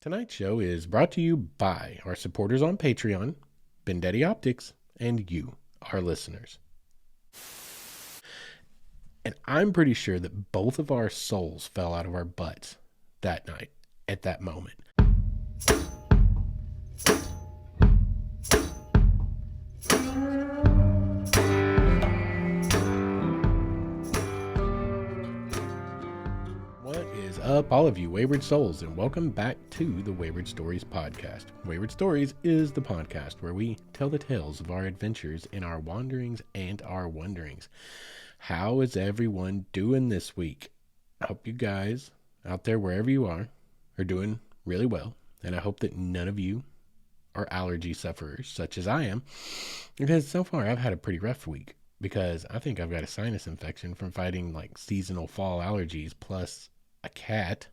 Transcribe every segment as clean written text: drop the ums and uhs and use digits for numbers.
Tonight's show is brought to you by our supporters on Patreon, Bendetti Optics, and you, our listeners. And I'm pretty sure that both of our souls fell out of our butts that night, at that moment. What is up, all of you wayward souls, and welcome back to the Wayward Stories podcast. Wayward Stories is the podcast where we tell the tales of our adventures in our wanderings and our wonderings. How is everyone doing this week? I hope you guys out there, wherever you are doing really well, and I hope that none of you are allergy sufferers such as I am, because so far I've had a pretty rough week, because I think I've got a sinus infection from fighting like seasonal fall allergies, plus a cat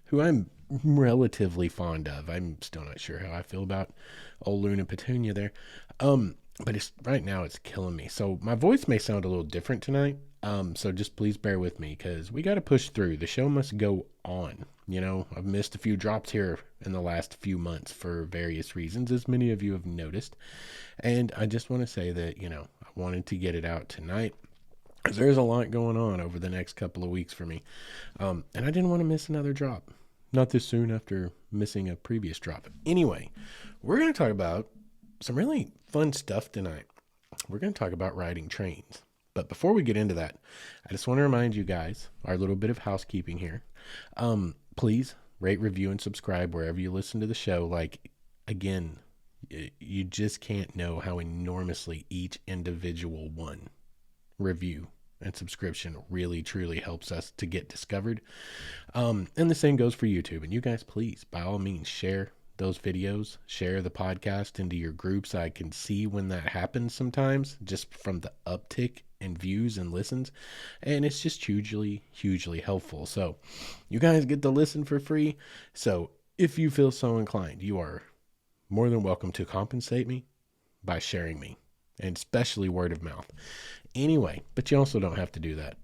who I'm relatively fond of. I'm still not sure how I feel about old Luna Petunia there. But right now it's killing me. So my voice may sound a little different tonight. So just please bear with me, because we got to push through. The show must go on. You know, I've missed a few drops here in the last few months for various reasons, as many of you have noticed. And I just want to say that, I wanted to get it out tonight, because there's a lot going on over the next couple of weeks for me. And I didn't want to miss another drop. Not this soon after missing a previous drop. Anyway, we're going to talk about some really fun stuff tonight. We're going to talk about riding trains. But before we get into that, I just want to remind you guys, our little bit of housekeeping here. Please rate, review, and subscribe wherever you listen to the show. Like, again, you just can't know how enormously each individual one review and subscription really truly helps us to get discovered. And the same goes for YouTube. And you guys, please, by all means, share those videos, share the podcast into your groups. I can see when that happens sometimes, just from the uptick in views and listens, and it's just hugely helpful. So you guys get to listen for free. So if you feel so inclined, you are more than welcome to compensate me by sharing me, and especially word of mouth. Anyway, but you also don't have to do that.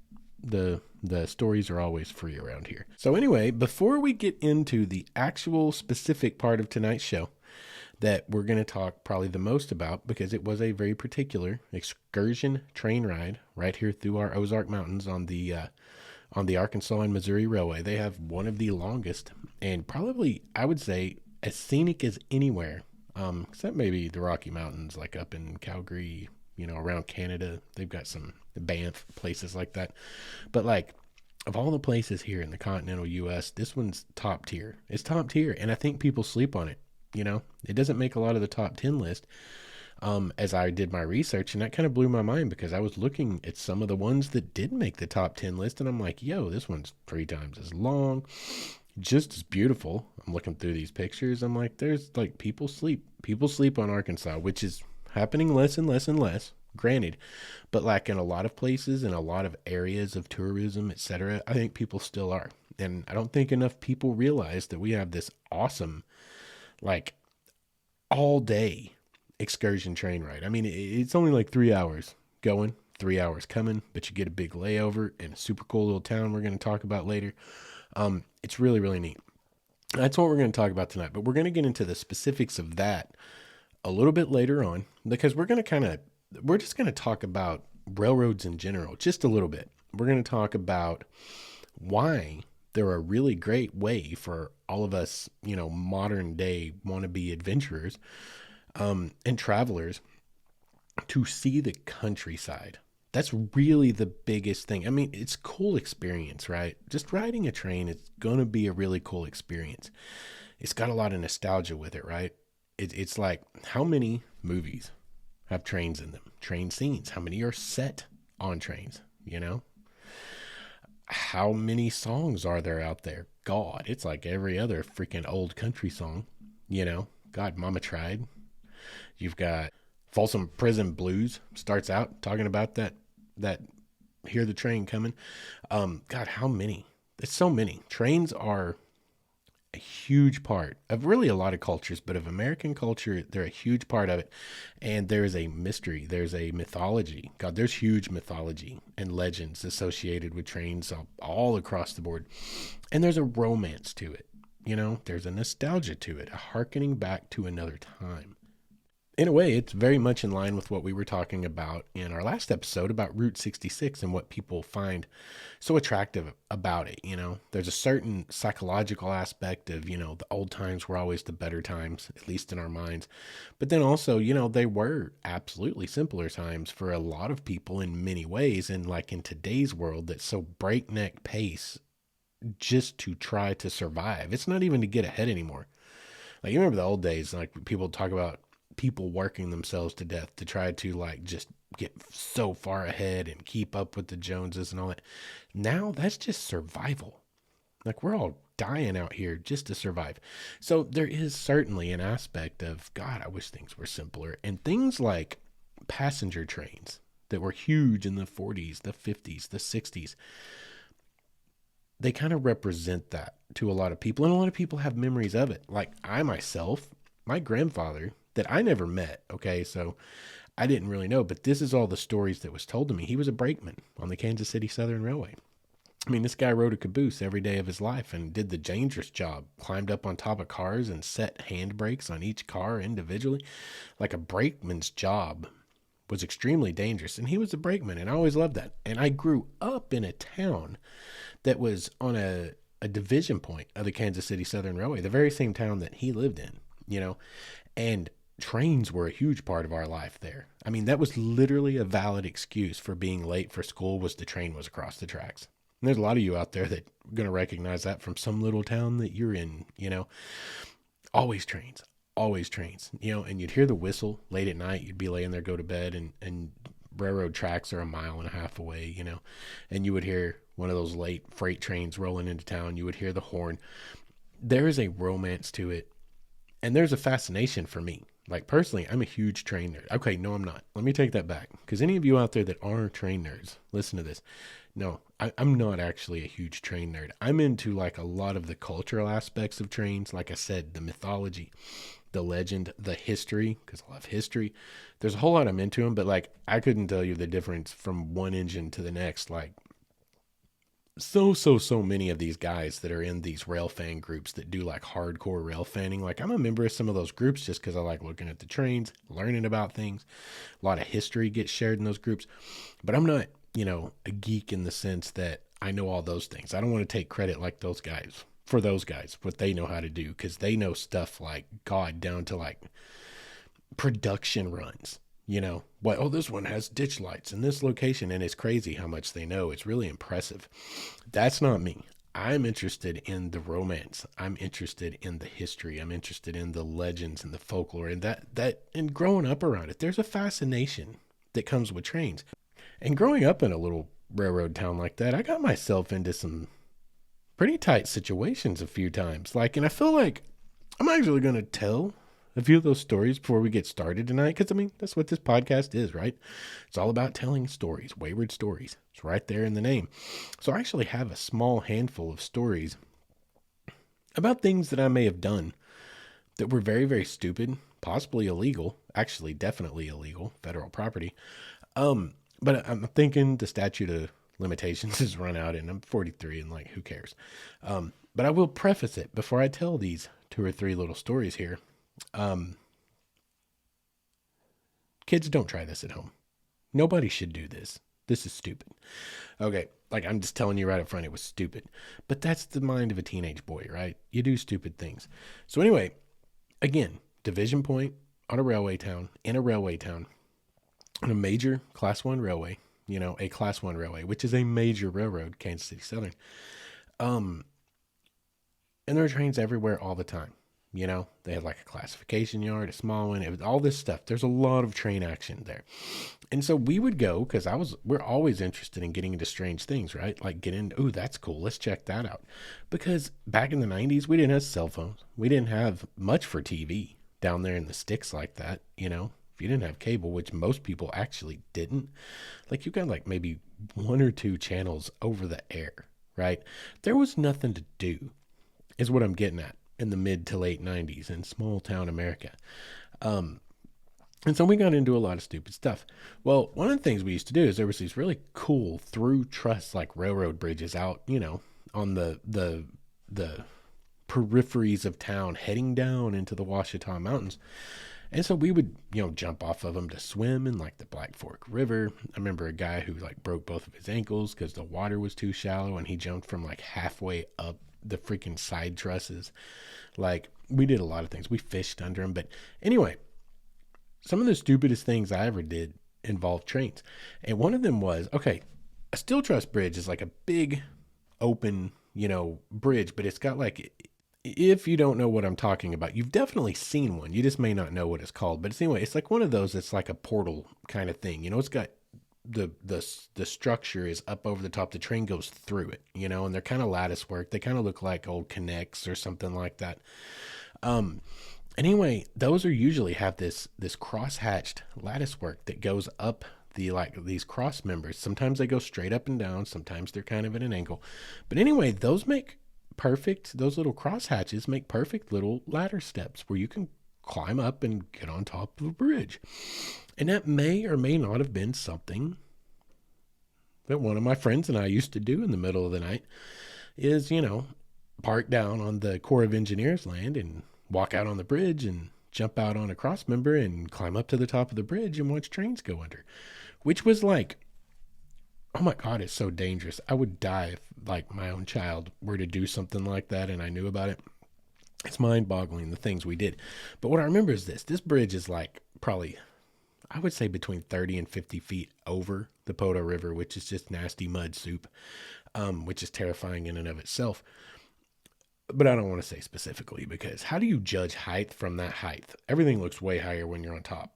The stories are always free around here. So anyway, before we get into the actual specific part of tonight's show that we're going to talk probably the most about, because it was a very particular excursion train ride right here through our Ozark Mountains on the Arkansas and Missouri Railway. They have one of the longest, and probably, I would say, as scenic as anywhere, except maybe the Rocky Mountains, like up in Calgary, around Canada. They've got some Banff, places like that. But like, of all the places here in the continental U.S., this one's top tier. It's top tier, and I think people sleep on it. It doesn't make a lot of the top 10 list, as I did my research, and that kind of blew my mind, because I was looking at some of the ones that did make the top 10 list, and I'm like, yo, this one's 3 times as long, just as beautiful. I'm looking through these pictures. I'm like, there's like, people sleep on Arkansas, which is happening less and less and less, granted, but like in a lot of places, in a lot of areas of tourism, etc., I think people still are. And I don't think enough people realize that we have this awesome, like, all day excursion train ride. I mean, it's only like 3 hours going, 3 hours coming, but you get a big layover in a super cool little town we're going to talk about later. It's really neat. That's what we're going to talk about tonight, but we're going to get into the specifics of that a little bit later on, because we're just going to talk about railroads in general, just a little bit. We're going to talk about why they're a really great way for all of us, modern day wannabe adventurers, and travelers to see the countryside. That's really the biggest thing. I mean, it's a cool experience, right? Just riding a train is going to be a really cool experience. It's got a lot of nostalgia with it, right? It's like, how many movies have trains in them? Train scenes. How many are set on trains? How many songs are there out there? God, it's like every other freaking old country song. God, Mama Tried. You've got Folsom Prison Blues, starts out talking about that hear the train coming. God, how many? It's so many. Trains are a huge part of really a lot of cultures, but of American culture, they're a huge part of it. And there's a mystery, there's a mythology. God, there's huge mythology and legends associated with trains all across the board. And there's a romance to it. there's a nostalgia to it, a hearkening back to another time. In a way, it's very much in line with what we were talking about in our last episode about Route 66 and what people find so attractive about it. There's a certain psychological aspect of, the old times were always the better times, at least in our minds. But then also, they were absolutely simpler times for a lot of people in many ways. And like in today's world, that's so breakneck pace just to try to survive. It's not even to get ahead anymore. Like, you remember the old days, like people talk about people working themselves to death to try to like just get so far ahead and keep up with the Joneses and all that. Now that's just survival. Like, we're all dying out here just to survive. So there is certainly an aspect of, God, I wish things were simpler. And things like passenger trains that were huge in the 40s, the 50s, the 60s, they kind of represent that to a lot of people. And a lot of people have memories of it. Like I myself, my grandfather, that I never met, okay, so I didn't really know, but this is all the stories that was told to me. He was a brakeman on the Kansas City Southern Railway. I mean, this guy rode a caboose every day of his life and did the dangerous job, climbed up on top of cars and set handbrakes on each car individually. Like, a brakeman's job was extremely dangerous, and he was a brakeman, and I always loved that. And I grew up in a town that was on a division point of the Kansas City Southern Railway, the very same town that he lived in, and trains were a huge part of our life there. I mean, that was literally a valid excuse for being late for school, was the train was across the tracks. And there's a lot of you out there that are going to recognize that from some little town that you're in, always trains, and you'd hear the whistle late at night. You'd be laying there, go to bed, and railroad tracks are 1.5 miles away, and you would hear one of those late freight trains rolling into town. You would hear the horn. There is a romance to it. And there's a fascination for me. Like, personally, I'm a huge train nerd. Okay, no, I'm not. Let me take that back. Because any of you out there that are train nerds, listen to this. No, I'm not actually a huge train nerd. I'm into like a lot of the cultural aspects of trains. Like I said, the mythology, the legend, the history, because I love history. There's a whole lot I'm into them, but like, I couldn't tell you the difference from one engine to the next. Like, so many of these guys that are in these rail fan groups that do like hardcore rail fanning. Like, I'm a member of some of those groups just because I like looking at the trains, learning about things. A lot of history gets shared in those groups, but I'm not, a geek in the sense that I know all those things. I don't want to take credit like those guys for those guys, what they know how to do, because they know stuff like God, down to like production runs. This one has ditch lights in this location, and it's crazy how much they know. It's really impressive. That's not me. I'm interested in the romance. I'm interested in the history. I'm interested in the legends and the folklore, and and growing up around it. There's a fascination that comes with trains. And growing up in a little railroad town like that, I got myself into some pretty tight situations a few times. And I feel like I'm actually going to tell a few of those stories before we get started tonight, because that's what this podcast is, right? It's all about telling stories, wayward stories. It's right there in the name. So I actually have a small handful of stories about things that I may have done that were very, very stupid, possibly illegal, actually definitely illegal, federal property. But I'm thinking the statute of limitations has run out, and I'm 43, and who cares? But I will preface it before I tell these 2 or 3 little stories here. Kids, don't try this at home. Nobody should do this. This is stupid. Okay, I'm just telling you right up front, it was stupid. But that's the mind of a teenage boy, right? You do stupid things. So anyway, again, division point on a railway town, in a railway town, on a major Class 1 railway, a Class 1 railway, which is a major railroad, Kansas City Southern. And there are trains everywhere all the time. They had a classification yard, a small one, it was all this stuff. There's a lot of train action there. And so we would go, because we're always interested in getting into strange things, right? Ooh, that's cool. Let's check that out. Because back in the 90s, we didn't have cell phones. We didn't have much for TV down there in the sticks like that. If you didn't have cable, which most people actually didn't, you got maybe 1 or 2 channels over the air, right? There was nothing to do, is what I'm getting at, in the mid to late 90s in small town America. And so we got into a lot of stupid stuff. Well, one of the things we used to do is there was these really cool through truss railroad bridges out, on the peripheries of town, heading down into the Ouachita Mountains. And so we would, jump off of them to swim in like the Black Fork River. I remember a guy who like broke both of his ankles because the water was too shallow, and he jumped from like halfway up the freaking side trusses. Like, we did a lot of things. We fished under them. But anyway, some of the stupidest things I ever did involved trains. And one of them was, okay, a steel truss bridge is like a big open, bridge, but it's got like, if you don't know what I'm talking about, you've definitely seen one. You just may not know what it's called. But anyway, it's like one of those that's like a portal kind of thing. It's got the structure is up over the top. The train goes through it, and they're kind of lattice work. They kind of look like old connects or something like that. Anyway, those are usually have this cross-hatched lattice work that goes up these cross members. Sometimes they go straight up and down. Sometimes they're kind of at an angle. But anyway, those little cross hatches make perfect little ladder steps where you can climb up and get on top of a bridge. And that may or may not have been something that one of my friends and I used to do in the middle of the night is, park down on the Corps of Engineers land and walk out on the bridge and jump out on a cross member and climb up to the top of the bridge and watch trains go under, which was like, oh my God, it's so dangerous. I would die if like my own child were to do something like that and I knew about it. It's mind-boggling, the things we did. But what I remember is this bridge is like probably, I would say between 30 and 50 feet over the Poto River, which is just nasty mud soup, which is terrifying in and of itself. But I don't want to say specifically, because how do you judge height from that height? Everything looks way higher when you're on top,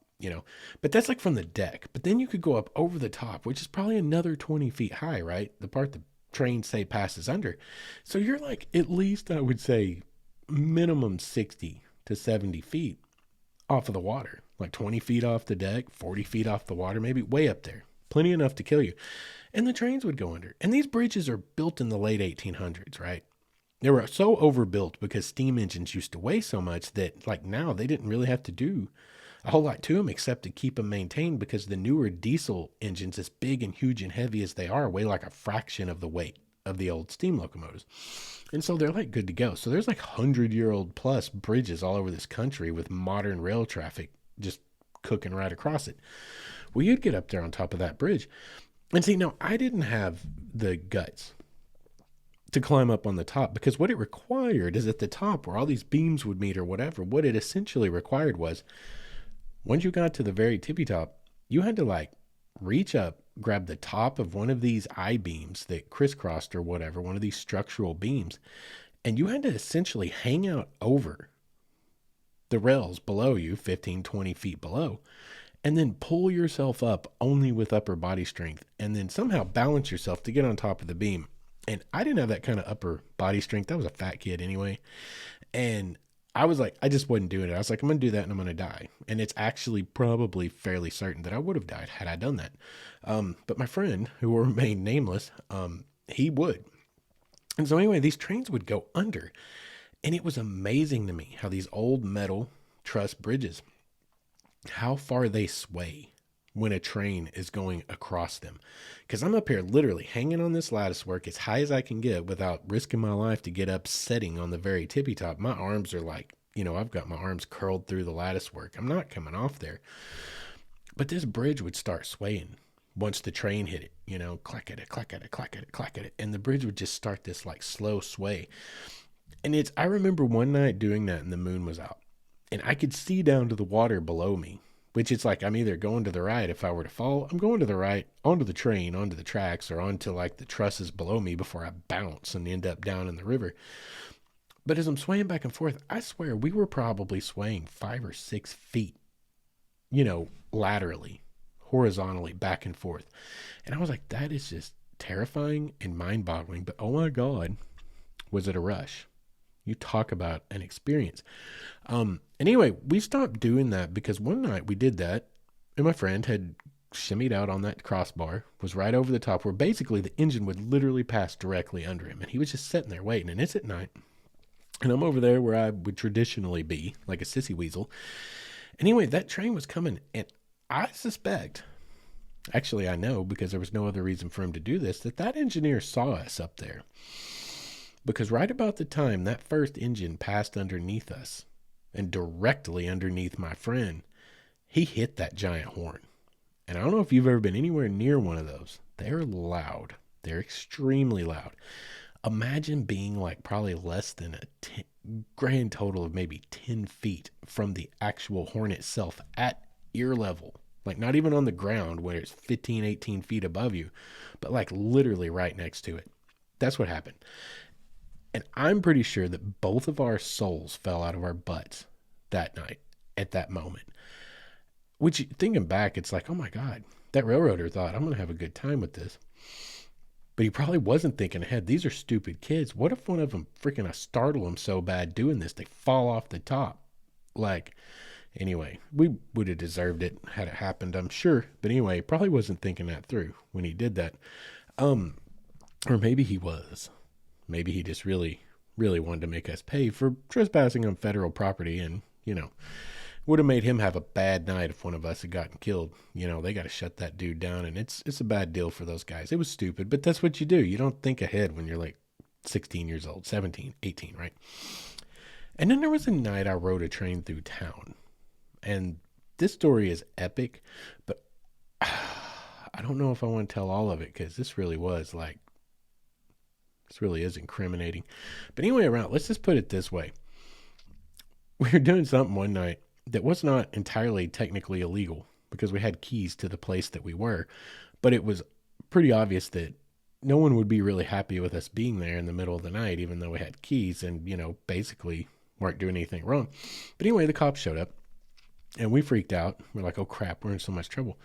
but that's like from the deck. But then you could go up over the top, which is probably another 20 feet high, right? The part the train say passes under. So you're like, at least I would say minimum 60 to 70 feet off of the water, like 20 feet off the deck, 40 feet off the water, maybe way up there, plenty enough to kill you. And the trains would go under. And these bridges are built in the late 1800s, right? They were so overbuilt because steam engines used to weigh so much that like now they didn't really have to do a whole lot to them except to keep them maintained, because the newer diesel engines, as big and huge and heavy as they are, weigh like a fraction of the weight of the old steam locomotives. And so they're like good to go. So there's like 100-year-old plus bridges all over this country with modern rail traffic just cooking right across it. Well, you'd get up there on top of that bridge and see, now I didn't have the guts to climb up on the top, because what it required is at the top where all these beams would meet or whatever, what it essentially required was once you got to the very tippy top, you had to like reach up, grab the top of one of these I-beams that crisscrossed or whatever, one of these structural beams, and you had to essentially hang out over the rails below you, 15, 20 feet below, and then pull yourself up only with upper body strength, and then somehow balance yourself to get on top of the beam. And I didn't have that kind of upper body strength. I was a fat kid anyway. And I was like, I just wasn't doing it. I was like, I'm going to do that and I'm going to die. And it's actually probably fairly certain that I would have died had I done that. But my friend, who will remain nameless, he would. And so anyway, these trains would go under. And it was amazing to me how these old metal truss bridges, how far they sway when a train is going across them. Because I'm up here literally hanging on this lattice work as high as I can get without risking my life to get upsetting on the very tippy top. My arms are like, I've got my arms curled through the lattice work. I'm not coming off there. But this bridge would start swaying once the train hit it, clack at it, clack at it, clack at it, clack at it. And the bridge would just start this like slow sway. And I remember one night doing that and the moon was out. And I could see down to the water below me, which it's like I'm either going to the right if I were to fall, I'm going to the right, onto the train, onto the tracks, or onto like the trusses below me before I bounce and end up down in the river. But as I'm swaying back and forth, I swear we were probably swaying 5 or 6 feet, laterally, horizontally, back and forth. And I was like, that is just terrifying and mind-boggling. But oh my God, was it a rush? You talk about an experience. Anyway, we stopped doing that because one night we did that and my friend had shimmied out on that crossbar, was right over the top where basically the engine would literally pass directly under him. And he was just sitting there waiting. And it's at night. And I'm over there where I would traditionally be, like a sissy weasel. Anyway, that train was coming. And I suspect, actually I know because there was no other reason for him to do this, that engineer saw us up there. because right about the time that first engine passed underneath us and directly underneath my friend, he hit that giant horn. And I don't know if you've ever been anywhere near one of those. They're loud. They're extremely loud. Imagine being like probably less than a grand total of maybe 10 feet from the actual horn itself at ear level. Like not even on the ground where it's 15, 18 feet above you, but like literally right next to it. That's what happened. And I'm pretty sure that both of our souls fell out of our butts that night at that moment. Which, thinking back, it's like, oh my God, that railroader thought, I'm going to have a good time with this. But he probably wasn't thinking ahead. These are stupid kids. What if one of them freaking startle them so bad doing this, they fall off the top? Like, anyway, we would have deserved it had it happened, I'm sure. But anyway, probably wasn't thinking that through when he did that. Or maybe he was. Maybe he just really, really wanted to make us pay for trespassing on federal property and, would have made him have a bad night if one of us had gotten killed. They got to shut that dude down, and it's a bad deal for those guys. It was stupid, but that's what you do. You don't think ahead when you're like 16 years old, 17, 18, right? And then there was a night I rode a train through town, and this story is epic, but I don't know if I want to tell all of it because this really is incriminating. But anyway, let's just put it this way. We were doing something one night that was not entirely technically illegal because we had keys to the place that we were, but it was pretty obvious that no one would be really happy with us being there in the middle of the night, even though we had keys and, basically weren't doing anything wrong. But anyway, the cops showed up and we freaked out. We're like, oh crap, we're in so much trouble.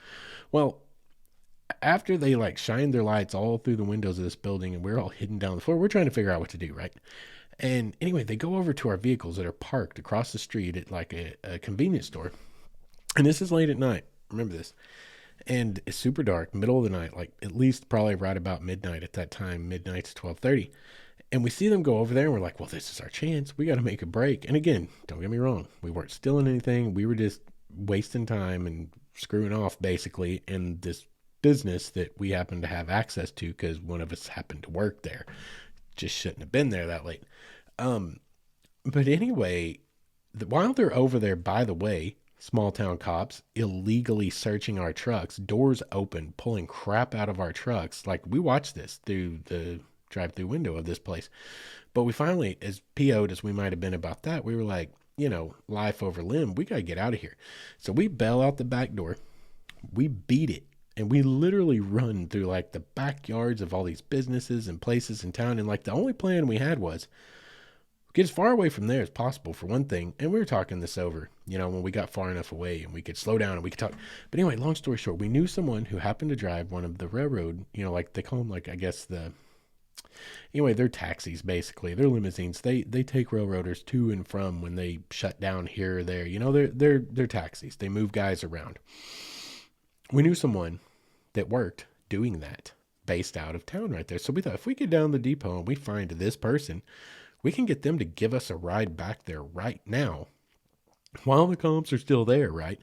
Well, after they shined their lights all through the windows of this building and we're all hidden down the floor, we're trying to figure out what to do, right? And anyway, they go over to our vehicles that are parked across the street at a convenience store. And this is late at night. Remember this. And it's super dark, middle of the night, at least probably right about midnight at that time, midnight to 12:30. And we see them go over there and we're like, well, this is our chance. We got to make a break. And again, don't get me wrong. We weren't stealing anything. We were just wasting time and screwing off basically in this business that we happened to have access to because one of us happened to work there. Just shouldn't have been there that late. But anyway, while they're over there, by the way, small town cops illegally searching our trucks, doors open, pulling crap out of our trucks. We watched this through the drive-through window of this place. But we finally, as PO'd as we might have been about that, we were like, life over limb, we got to get out of here. So we bail out the back door. We beat it. And we literally run through the backyards of all these businesses and places in town. And the only plan we had was get as far away from there as possible for one thing. And we were talking this over, when we got far enough away and we could slow down and we could talk. But anyway, long story short, we knew someone who happened to drive one of the railroad, they call them anyway, they're taxis basically. They're limousines. They take railroaders to and from when they shut down here or there. They're taxis. They move guys around. We knew someone that worked doing that based out of town right there. So we thought if we get down the depot and we find this person, we can get them to give us a ride back there right now while the comps are still there, right?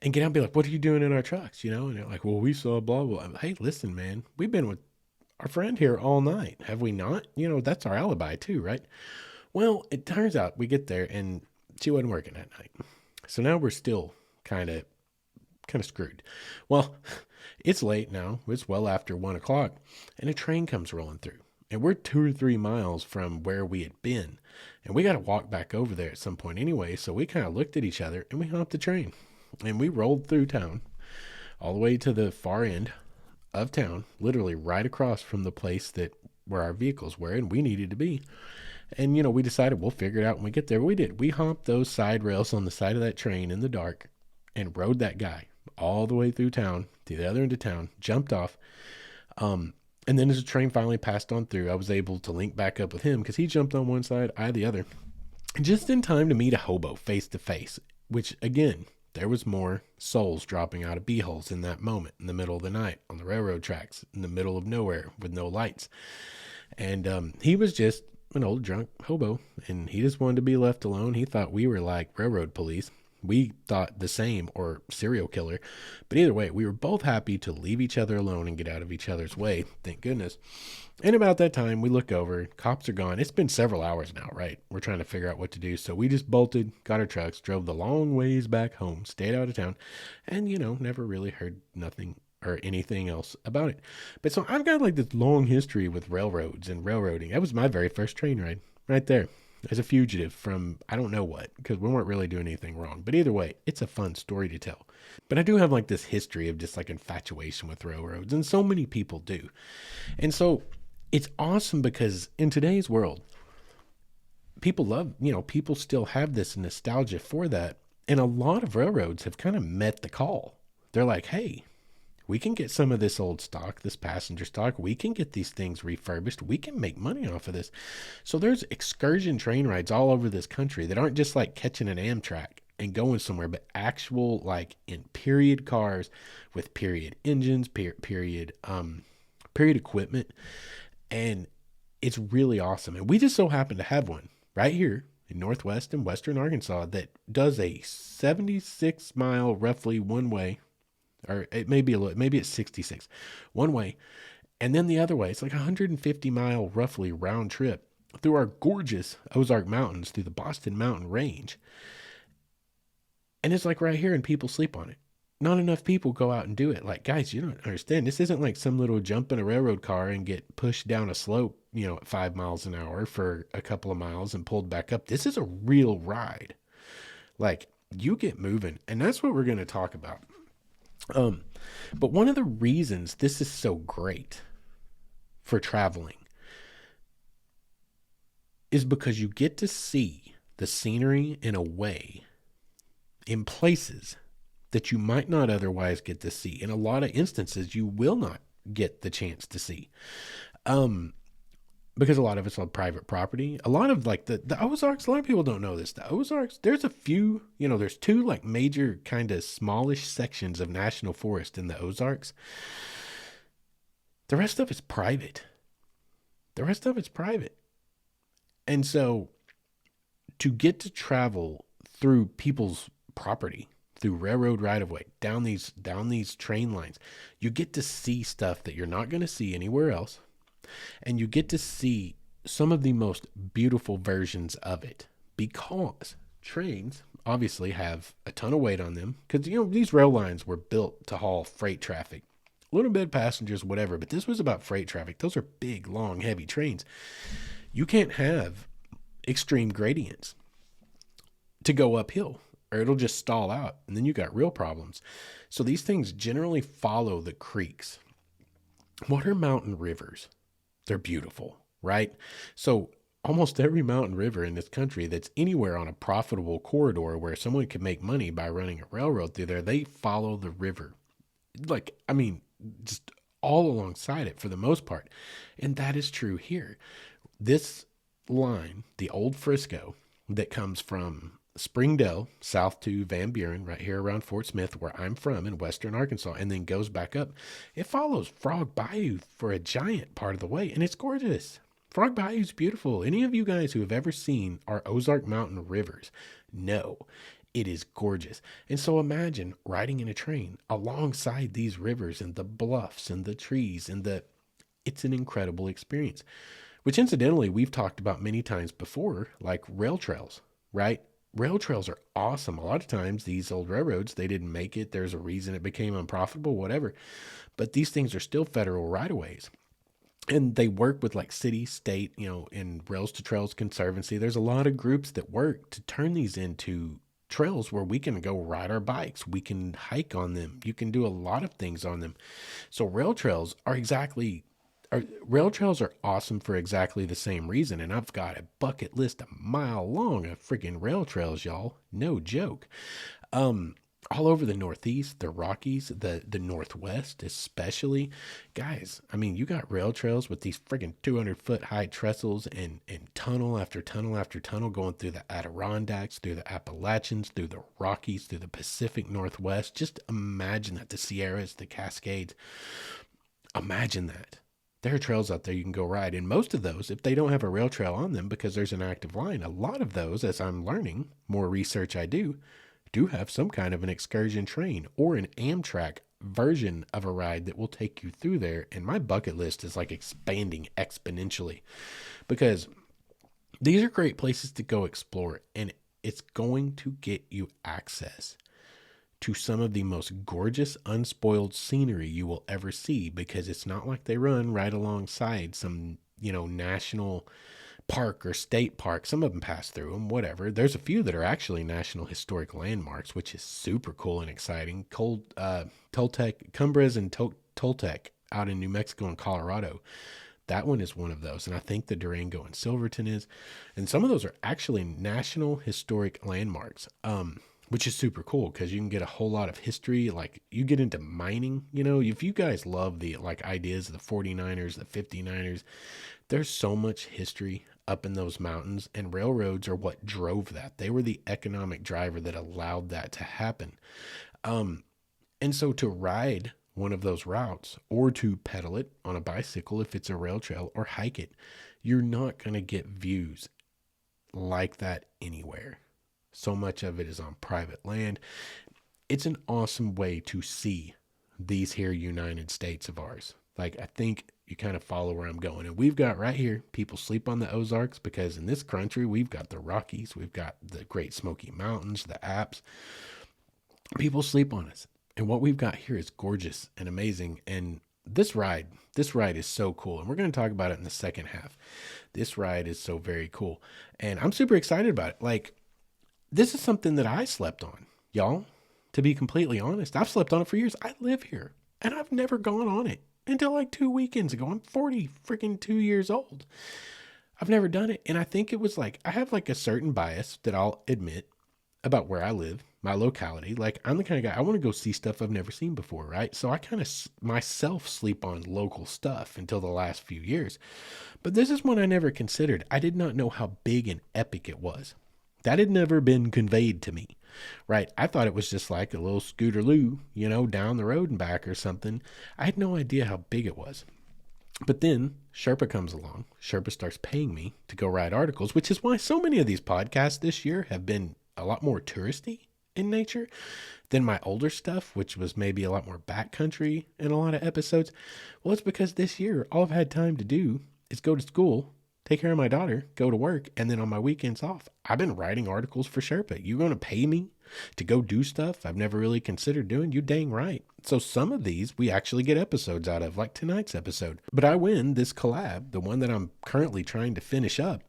And get out and be like, what are you doing in our trucks? And they're like, well, we saw blah, blah. Hey, listen, man, we've been with our friend here all night. Have we not? That's our alibi too, right? Well, it turns out we get there and she wasn't working that night. So now we're still kind of screwed. Well, it's late now. It's well after 1 o'clock and a train comes rolling through and we're 2 or 3 miles from where we had been and we got to walk back over there at some point anyway. So we kind of looked at each other and we hopped the train and we rolled through town all the way to the far end of town, literally right across from the place where our vehicles were and we needed to be. And, we decided we'll figure it out when we get there. We did. We hopped those side rails on the side of that train in the dark and rode that guy all the way through town to the other end of town, jumped off. And then as the train finally passed on through, I was able to link back up with him because he jumped on one side, I the other, just in time to meet a hobo face to face, which again, there was more souls dropping out of beeholes in that moment in the middle of the night on the railroad tracks in the middle of nowhere with no lights. And he was just an old drunk hobo and he just wanted to be left alone. He thought we were like railroad police. We thought the same, or serial killer. But either way, we were both happy to leave each other alone and get out of each other's way. Thank goodness. And about that time, we look over, cops are gone. It's been several hours now, right? We're trying to figure out what to do. So we just bolted, got our trucks, drove the long ways back home, stayed out of town, and, never really heard nothing or anything else about it. But so I've got like this long history with railroads and railroading. That was my very first train ride right there as a fugitive from I don't know what, because we weren't really doing anything wrong. But either way, it's a fun story to tell. But I do have like this history of just like infatuation with railroads, and so many people do. And so it's awesome because in today's world, people love, people still have this nostalgia for that. And a lot of railroads have kind of met the call. They're like, hey, we can get some of this old stock, this passenger stock. We can get these things refurbished. We can make money off of this. So there's excursion train rides all over this country that aren't just like catching an Amtrak and going somewhere, but actual like in period cars with period engines, period equipment. And it's really awesome. And we just so happen to have one right here in Northwest and Western Arkansas that does a 76-mile roughly one way, or it may be a little, maybe it's 66 one way. And then the other way, it's like 150-mile roughly round trip through our gorgeous Ozark Mountains, through the Boston Mountain Range. And it's like right here and people sleep on it. Not enough people go out and do it. Like, guys, you don't understand. This isn't like some little jump in a railroad car and get pushed down a slope, at 5 miles an hour for a couple of miles and pulled back up. This is a real ride. Like, you get moving. And that's what we're going to talk about. But one of the reasons this is so great for traveling is because you get to see the scenery in a way, in places that you might not otherwise get to see. In a lot of instances, you will not get the chance to see. Because a lot of it's on private property. A lot of like the Ozarks, a lot of people don't know this. The Ozarks, there's a few, there's two like major kind of smallish sections of national forest in the Ozarks. The rest of it's private. And so to get to travel through people's property, through railroad right of way, down these train lines, you get to see stuff that you're not going to see anywhere else. And you get to see some of the most beautiful versions of it, because trains obviously have a ton of weight on them, because these rail lines were built to haul freight traffic, a little bit of passengers, whatever, but this was about freight traffic. Those are big, long, heavy trains. You can't have extreme gradients to go uphill, or it'll just stall out, and then you got real problems. So these things generally follow the creeks. What are mountain rivers? They're beautiful, right? So almost every mountain river in this country that's anywhere on a profitable corridor where someone could make money by running a railroad through there, they follow the river. Just all alongside it for the most part. And that is true here. This line, the old Frisco that comes from Springdale south to Van Buren, right here around Fort Smith, where I'm from in Western Arkansas, and then goes back up. It follows Frog Bayou for a giant part of the way, and it's gorgeous. Frog Bayou is beautiful. Any of you guys who have ever seen our Ozark Mountain rivers know it is gorgeous. And so imagine riding in a train alongside these rivers and the bluffs and the trees it's an incredible experience, which incidentally we've talked about many times before, like rail trails, right? Rail trails are awesome. A lot of times these old railroads, they didn't make it. There's a reason it became unprofitable, whatever. But these things are still federal right-of-ways. And they work with like city, state, in Rails to Trails Conservancy. There's a lot of groups that work to turn these into trails where we can go ride our bikes. We can hike on them. You can do a lot of things on them. So rail trails are awesome for exactly the same reason. And I've got a bucket list a mile long of freaking rail trails, y'all. No joke. All over the Northeast, the Rockies, the Northwest, especially. Guys, you got rail trails with these freaking 200-foot high trestles and tunnel after tunnel after tunnel going through the Adirondacks, through the Appalachians, through the Rockies, through the Pacific Northwest. Just imagine that. The Sierras, the Cascades. Imagine that. There are trails out there you can go ride. And most of those, if they don't have a rail trail on them because there's an active line, a lot of those, as I'm learning, more research I do, do have some kind of an excursion train or an Amtrak version of a ride that will take you through there. And my bucket list is like expanding exponentially because these are great places to go explore, and it's going to get you access to some of the most gorgeous, unspoiled scenery you will ever see, because it's not like they run right alongside some, national park or state park. Some of them pass through them, whatever. There's a few that are actually national historic landmarks, which is super cool and exciting. Toltec, Cumbres and Toltec out in New Mexico and Colorado. That one is one of those. And I think the Durango and Silverton is. And some of those are actually national historic landmarks, which is super cool because you can get a whole lot of history. Like you get into mining, if you guys love the ideas of the 49ers, the 59ers, there's so much history up in those mountains, and railroads are what drove that. They were the economic driver that allowed that to happen. And so to ride one of those routes or to pedal it on a bicycle, if it's a rail trail, or hike it, you're not going to get views like that anywhere. So much of it is on private land. It's an awesome way to see these here United States of ours. I think you kind of follow where I'm going. And we've got right here, people sleep on the Ozarks because in this country, we've got the Rockies, we've got the Great Smoky Mountains, the Alps. People sleep on us. And what we've got here is gorgeous and amazing. And this ride is so cool. And we're going to talk about it in the second half. This ride is so very cool. And I'm super excited about it. This is something that I slept on, y'all. To be completely honest, I've slept on it for years. I live here and I've never gone on it until 2 weekends ago. I'm 2 years old. I've never done it. And I think it was I have a certain bias that I'll admit about where I live, my locality. I'm the kind of guy, I want to go see stuff I've never seen before, right? So I kind of myself sleep on local stuff until the last few years. But this is one I never considered. I did not know how big and epic it was. That had never been conveyed to me, right? I thought it was just like a little scooterloo, down the road and back or something. I had no idea how big it was. But then Sherpa comes along. Sherpa starts paying me to go write articles, which is why so many of these podcasts this year have been a lot more touristy in nature than my older stuff, which was maybe a lot more backcountry in a lot of episodes. Well, it's because this year, all I've had time to do is go to school, take care of my daughter, go to work, and then on my weekends off, I've been writing articles for Sherpa. You're going to pay me to go do stuff I've never really considered doing? You dang right. So some of these we actually get episodes out of, like tonight's episode. But I win this collab, the one that I'm currently trying to finish up,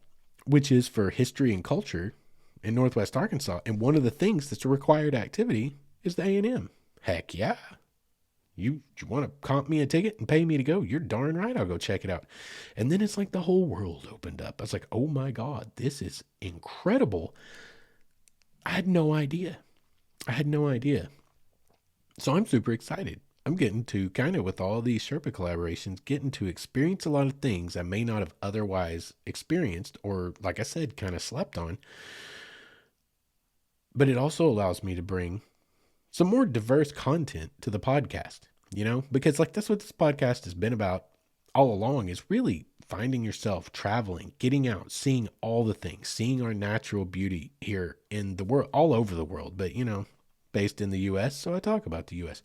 which is for history and culture in Northwest Arkansas. And one of the things that's a required activity is the A&M. Heck yeah. You want to comp me a ticket and pay me to go? You're darn right. I'll go check it out. And then it's the whole world opened up. I was like, oh my God, this is incredible. I had no idea. So I'm super excited. I'm getting to kind of, with all these Sherpa collaborations, getting to experience a lot of things I may not have otherwise experienced or, like I said, kind of slept on. But it also allows me to bring some more diverse content to the podcast, because that's what this podcast has been about all along, is really finding yourself, traveling, getting out, seeing all the things, seeing our natural beauty here in the world, all over the world, but based in the U.S. So I talk about the U.S.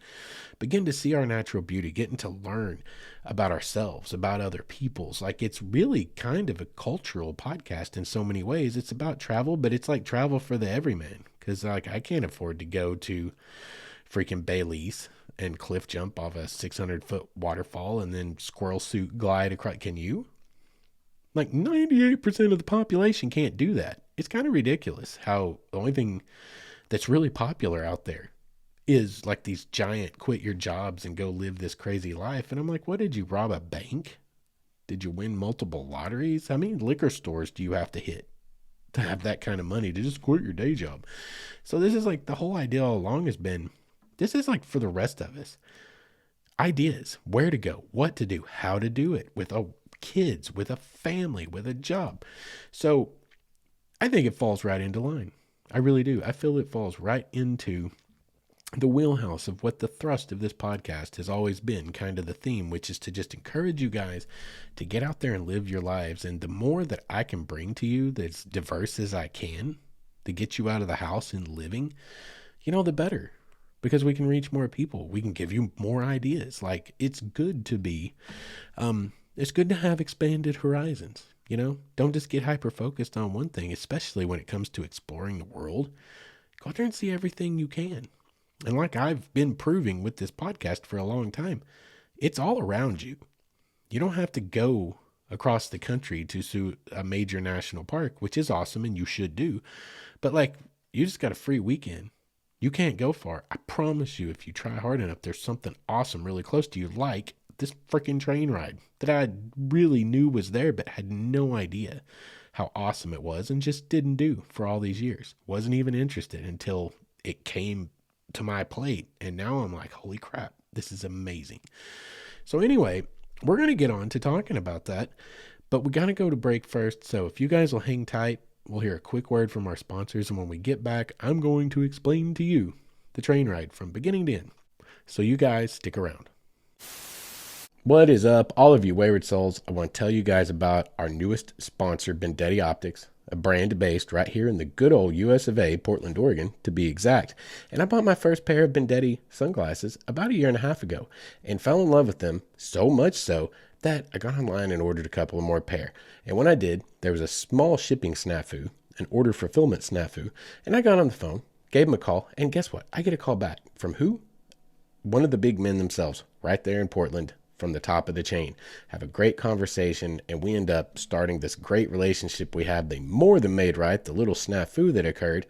Begin to see our natural beauty, getting to learn about ourselves, about other people's. It's really kind of a cultural podcast in so many ways. It's about travel, but it's like travel for the everyman. Because I can't afford to go to freaking Belize and cliff jump off a 600-foot waterfall and then squirrel suit glide across. Can you? 98% of the population can't do that. It's kind of ridiculous how the only thing that's really popular out there is these giant quit your jobs and go live this crazy life. And I'm like, what, did you rob a bank? Did you win multiple lotteries? How many liquor stores do you have to hit to have that kind of money to just quit your day job? So this is the whole idea all along has been, this is for the rest of us. Ideas, where to go, what to do, how to do it with kids, with a family, with a job. So I think it falls right into line. I really do. I feel it falls right into the wheelhouse of what the thrust of this podcast has always been, kind of the theme, which is to just encourage you guys to get out there and live your lives. And the more that I can bring to you that's diverse as I can to get you out of the house and living, the better, because we can reach more people. We can give you more ideas. Like, it's good to have expanded horizons. Don't just get hyper focused on one thing, especially when it comes to exploring the world. Go out there and see everything you can. And like I've been proving with this podcast for a long time, it's all around you. You don't have to go across the country to a major national park, which is awesome and you should do. But like, you just got a free weekend. You can't go far. I promise you, if you try hard enough, there's something awesome really close to you, like this freaking train ride that I really knew was there, but had no idea how awesome it was and just didn't do for all these years. Wasn't even interested until it came to my plate. And now I'm like, holy crap, this is amazing. So anyway, we're going to get on to talking about that, but we got to go to break first. So if you guys will hang tight, we'll hear a quick word from our sponsors. And when we get back, I'm going to explain to you the train ride from beginning to end. So you guys stick around. What is up, all of you Wayward Souls? I want to tell you guys about our newest sponsor, Vendetti Optics, a brand based right here in the good old US of A, Portland, Oregon, to be exact. And I bought my first pair of Vendetti sunglasses about a year and a half ago and fell in love with them, so much so that I got online and ordered a couple of more pair. And when I did, there was a small shipping snafu, an order fulfillment snafu, and I got on the phone, gave them a call, and guess what? I get a call back from who? One of the big men themselves, right there in Portland, from the top of the chain. Have a great conversation, and we end up starting this great relationship we have. They more than made right the little snafu that occurred,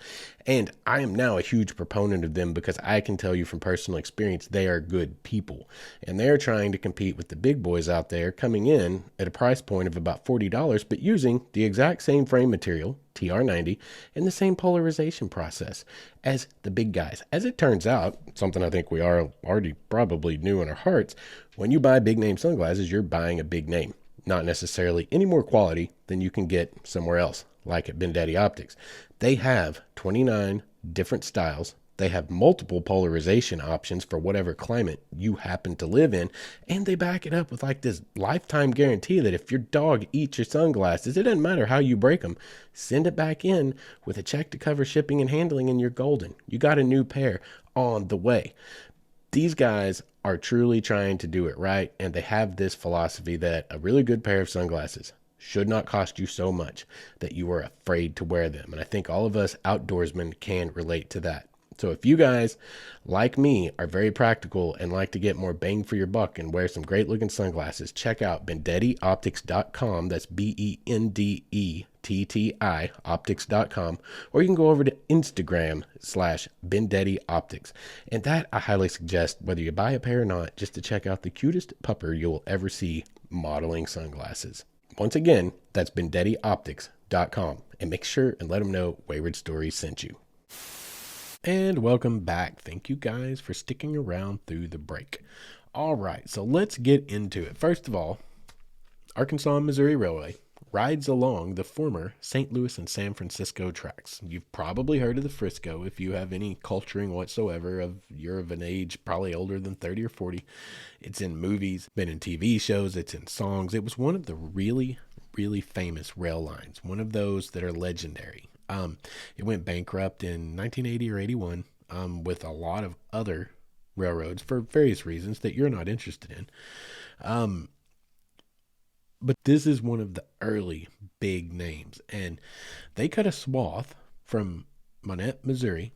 and I am now a huge proponent of them because I can tell you from personal experience they are good people, and they're trying to compete with the big boys out there, coming in at a price point of about $40, but using the exact same frame material, TR90, and the same polarization process as the big guys. As it turns out, something I think we are already probably knew in our hearts, when you buy big name sunglasses, you're buying a big name, not necessarily any more quality than you can get somewhere else, like at Vendetti Optics. They have 29 different styles. They have multiple polarization options for whatever climate you happen to live in. And they back it up with like this lifetime guarantee that if your dog eats your sunglasses, it doesn't matter how you break them, send it back in with a check to cover shipping and handling, and you're golden. You got a new pair on the way. These guys are truly trying to do it right, and they have this philosophy that a really good pair of sunglasses should not cost you so much that you are afraid to wear them. And I think all of us outdoorsmen can relate to that. So if you guys, like me, are very practical and like to get more bang for your buck and wear some great looking sunglasses, check out VendettiOptics.com. That's BENDETTI optics.com, or you can go over to Instagram /Vendetti Optics. And that I highly suggest, whether you buy a pair or not, just to check out the cutest pupper you'll ever see modeling sunglasses. Once again, that's VendettiOptics.com, and make sure and let them know Wayward Stories sent you. And welcome back. Thank you guys for sticking around through the break. All right, so let's get into it. First of all, Arkansas and Missouri Railway rides along the former St. Louis and San Francisco tracks. You've probably heard of the Frisco if you have any culturing whatsoever. You're of an age probably older than 30 or 40. It's in movies, been in TV shows, it's in songs. It was one of the really, really famous rail lines, one of those that are legendary. It went bankrupt in 1980 or 81 with a lot of other railroads for various reasons that you're not interested in. But this is one of the early big names, and they cut a swath from Monette, Missouri,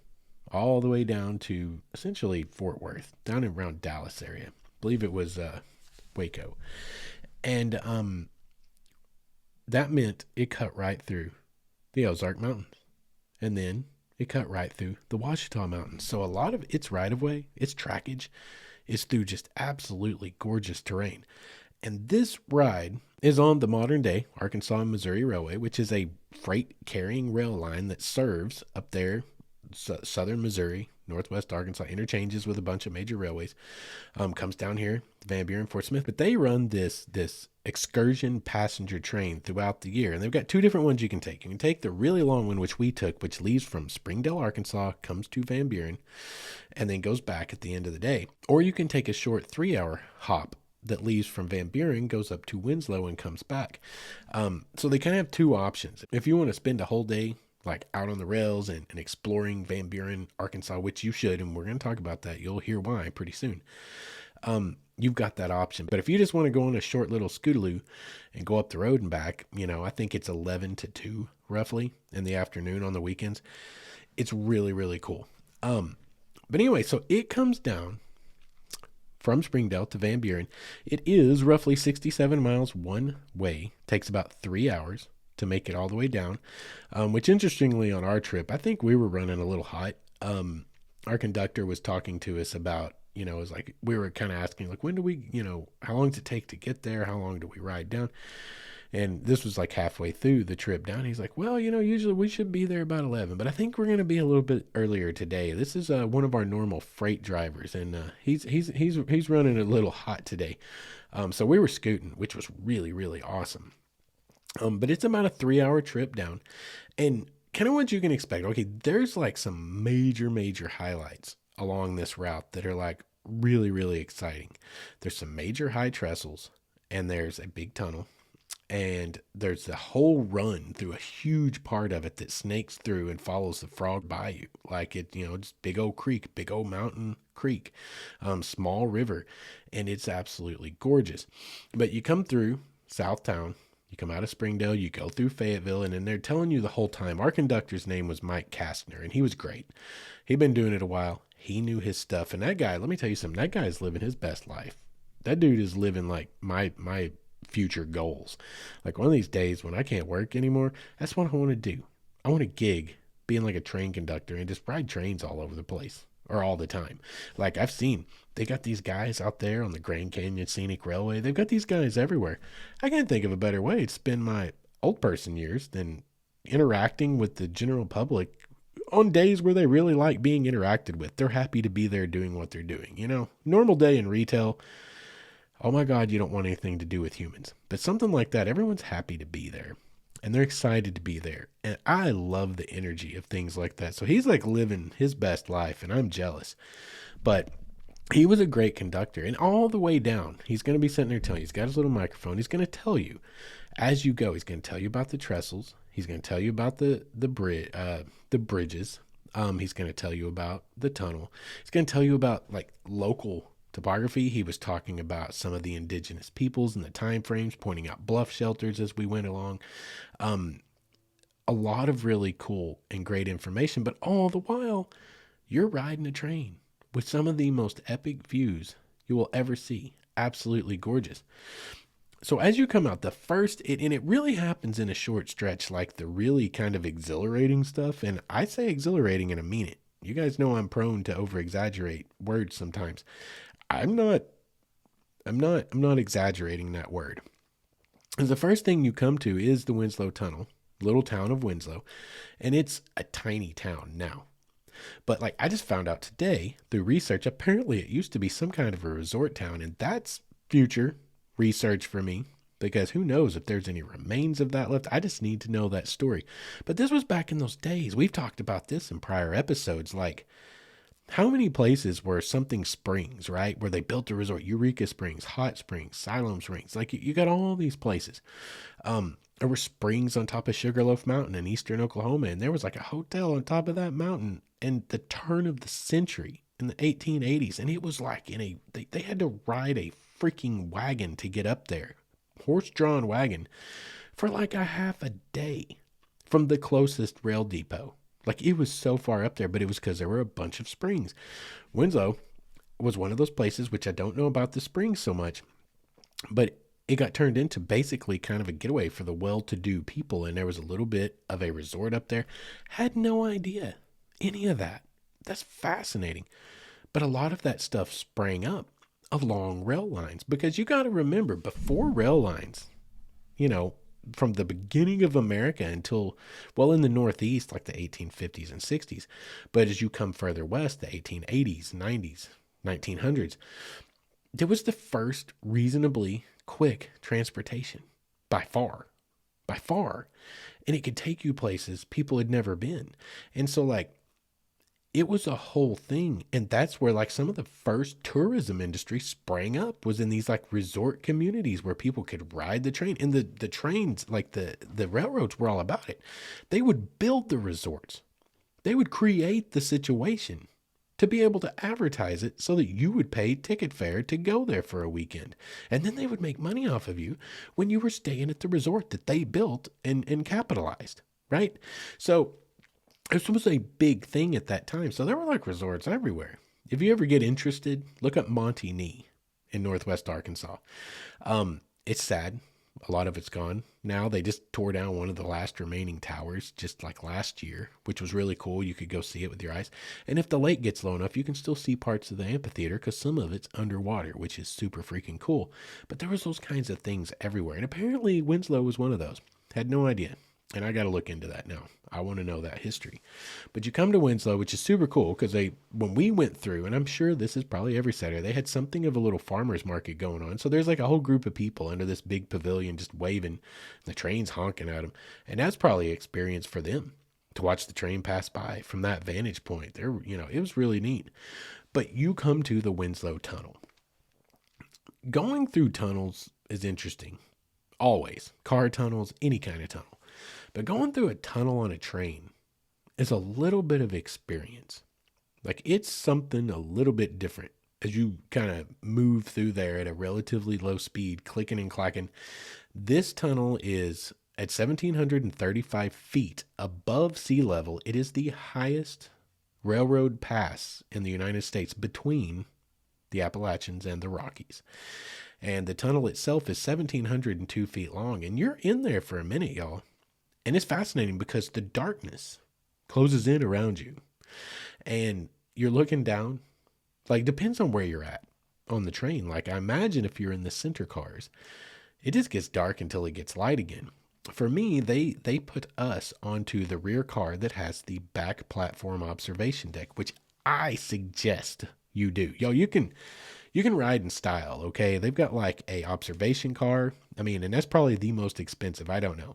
all the way down to essentially Fort Worth, down around Dallas area. I believe it was Waco. And that meant it cut right through the Ozark Mountains, and then it cut right through the Ouachita Mountains. So a lot of its right-of-way, its trackage, is through just absolutely gorgeous terrain. And this ride is on the modern-day Arkansas and Missouri Railway, which is a freight-carrying rail line that serves up there, southern Missouri, northwest Arkansas, interchanges with a bunch of major railways, comes down here, Van Buren, Fort Smith. But they run this excursion passenger train throughout the year. And they've got two different ones you can take. You can take the really long one, which we took, which leaves from Springdale, Arkansas, comes to Van Buren, and then goes back at the end of the day. Or you can take a short 3-hour hop that leaves from Van Buren, goes up to Winslow, and comes back. So they kind of have two options. If you want to spend a whole day like out on the rails and exploring Van Buren, Arkansas, which you should. And we're going to talk about that. You'll hear why pretty soon. You've got that option. But if you just want to go on a short little scootaloo and go up the road and back, I think it's 11 to 2 roughly in the afternoon on the weekends. It's really, really cool. But anyway, so it comes down from Springdale to Van Buren. It is roughly 67 miles one way. Takes about 3 hours to make it all the way down, which interestingly on our trip, I think we were running a little hot. Our conductor was talking to us about, it was like, we were kind of asking, like, when do we, how long does it take to get there? How long do we ride down? And this was like halfway through the trip down. He's like, well, usually we should be there about 11, but I think we're going to be a little bit earlier today. This is one of our normal freight drivers, and he's running a little hot today. So we were scooting, which was really, really awesome. But it's about a 3-hour trip down, and kind of what you can expect. Okay, there's like some major highlights along this route that are like really, really exciting. There's some major high trestles, and there's a big tunnel. And there's a whole run through a huge part of it that snakes through and follows the Frog Bayou. Like it, just big old creek, big old mountain creek, small river. And it's absolutely gorgeous. But you come through Southtown, you come out of Springdale, you go through Fayetteville, and then they're telling you the whole time. Our conductor's name was Mike Kastner, and he was great. He'd been doing it a while. He knew his stuff. And that guy, let me tell you something, that guy's living his best life. That dude is living like my future goals. Like one of these days when I can't work anymore, that's what I want to do. I want to gig being like a train conductor and just ride trains all over the place or all the time. Like I've seen, they got these guys out there on the Grand Canyon Scenic Railway. They've got these guys everywhere. I can't think of a better way to spend my old person years than interacting with the general public on days where they really like being interacted with. They're happy to be there doing what they're doing. Normal day in retail, oh my God, you don't want anything to do with humans. But something like that, everyone's happy to be there. And they're excited to be there. And I love the energy of things like that. So he's like living his best life, and I'm jealous. But he was a great conductor. And all the way down, he's going to be sitting there telling you, he's got his little microphone. He's going to tell you as you go. He's going to tell you about the trestles. He's going to tell you about the bridges. He's going to tell you about the tunnel. He's going to tell you about like local topography. He was talking about some of the indigenous peoples and the time frames, pointing out bluff shelters as we went along. A lot of really cool and great information, but all the while you're riding a train with some of the most epic views you will ever see. Absolutely gorgeous. So as you come out, and it really happens in a short stretch, like the really kind of exhilarating stuff. And I say exhilarating and I mean it. You guys know I'm prone to over exaggerate words sometimes. I'm not exaggerating that word. The first thing you come to is the Winslow Tunnel, little town of Winslow, and it's a tiny town now. But like I just found out today through research, apparently it used to be some kind of a resort town, and that's future research for me because who knows if there's any remains of that left. I just need to know that story. But this was back in those days. We've talked about this in prior episodes, like how many places were something springs, right? Where they built a resort, Eureka Springs, Hot Springs, Siloam Springs. Like you got all these places. There were springs on top of Sugarloaf Mountain in eastern Oklahoma. And there was like a hotel on top of that mountain in the turn of the century in the 1880s. And it was like they had to ride a freaking wagon to get up there. Horse-drawn wagon for like a half a day from the closest rail depot. Like it was so far up there, but it was because there were a bunch of springs. Winslow was one of those places, which I don't know about the springs so much, but it got turned into basically kind of a getaway for the well-to-do people. And there was a little bit of a resort up there. Had no idea any of that. That's fascinating. But a lot of that stuff sprang up along rail lines because you got to remember before rail lines, from the beginning of America until, well, in the Northeast, like the 1850s and 60s. But as you come further west, the 1880s, 90s, 1900s, there was the first reasonably quick transportation by far. And it could take you places people had never been. And so like, it was a whole thing. And that's where like some of the first tourism industry sprang up, was in these like resort communities where people could ride the train. And the trains, like the railroads were all about it. They would build the resorts. They would create the situation to be able to advertise it so that you would pay ticket fare to go there for a weekend. And then they would make money off of you when you were staying at the resort that they built and capitalized, right? So this was a big thing at that time. So there were like resorts everywhere. If you ever get interested, look up Monte Nee in Northwest Arkansas. It's sad. A lot of it's gone. Now they just tore down one of the last remaining towers just like last year, which was really cool. You could go see it with your eyes. And if the lake gets low enough, you can still see parts of the amphitheater because some of it's underwater, which is super freaking cool. But there was those kinds of things everywhere. And apparently Winslow was one of those. Had no idea. And I got to look into that now. I want to know that history. But you come to Winslow, which is super cool because when we went through, and I'm sure this is probably every Saturday, they had something of a little farmer's market going on. So there's like a whole group of people under this big pavilion just waving, the train's honking at them. And that's probably an experience for them to watch the train pass by from that vantage point. There, it was really neat. But you come to the Winslow Tunnel. Going through tunnels is interesting. Always. Car tunnels, any kind of tunnel. But going through a tunnel on a train is a little bit of experience. Like it's something a little bit different as you kind of move through there at a relatively low speed, clicking and clacking. This tunnel is at 1,735 feet above sea level. It is the highest railroad pass in the United States between the Appalachians and the Rockies. And the tunnel itself is 1,702 feet long. And you're in there for a minute, y'all. And it's fascinating because the darkness closes in around you and you're looking down. Like, depends on where you're at on the train. Like, I imagine if you're in the center cars, it just gets dark until it gets light again. For me, they put us onto the rear car that has the back platform observation deck, which I suggest you do. Yo, you can ride in style, okay? They've got like a observation car. I mean, and that's probably the most expensive. I don't know.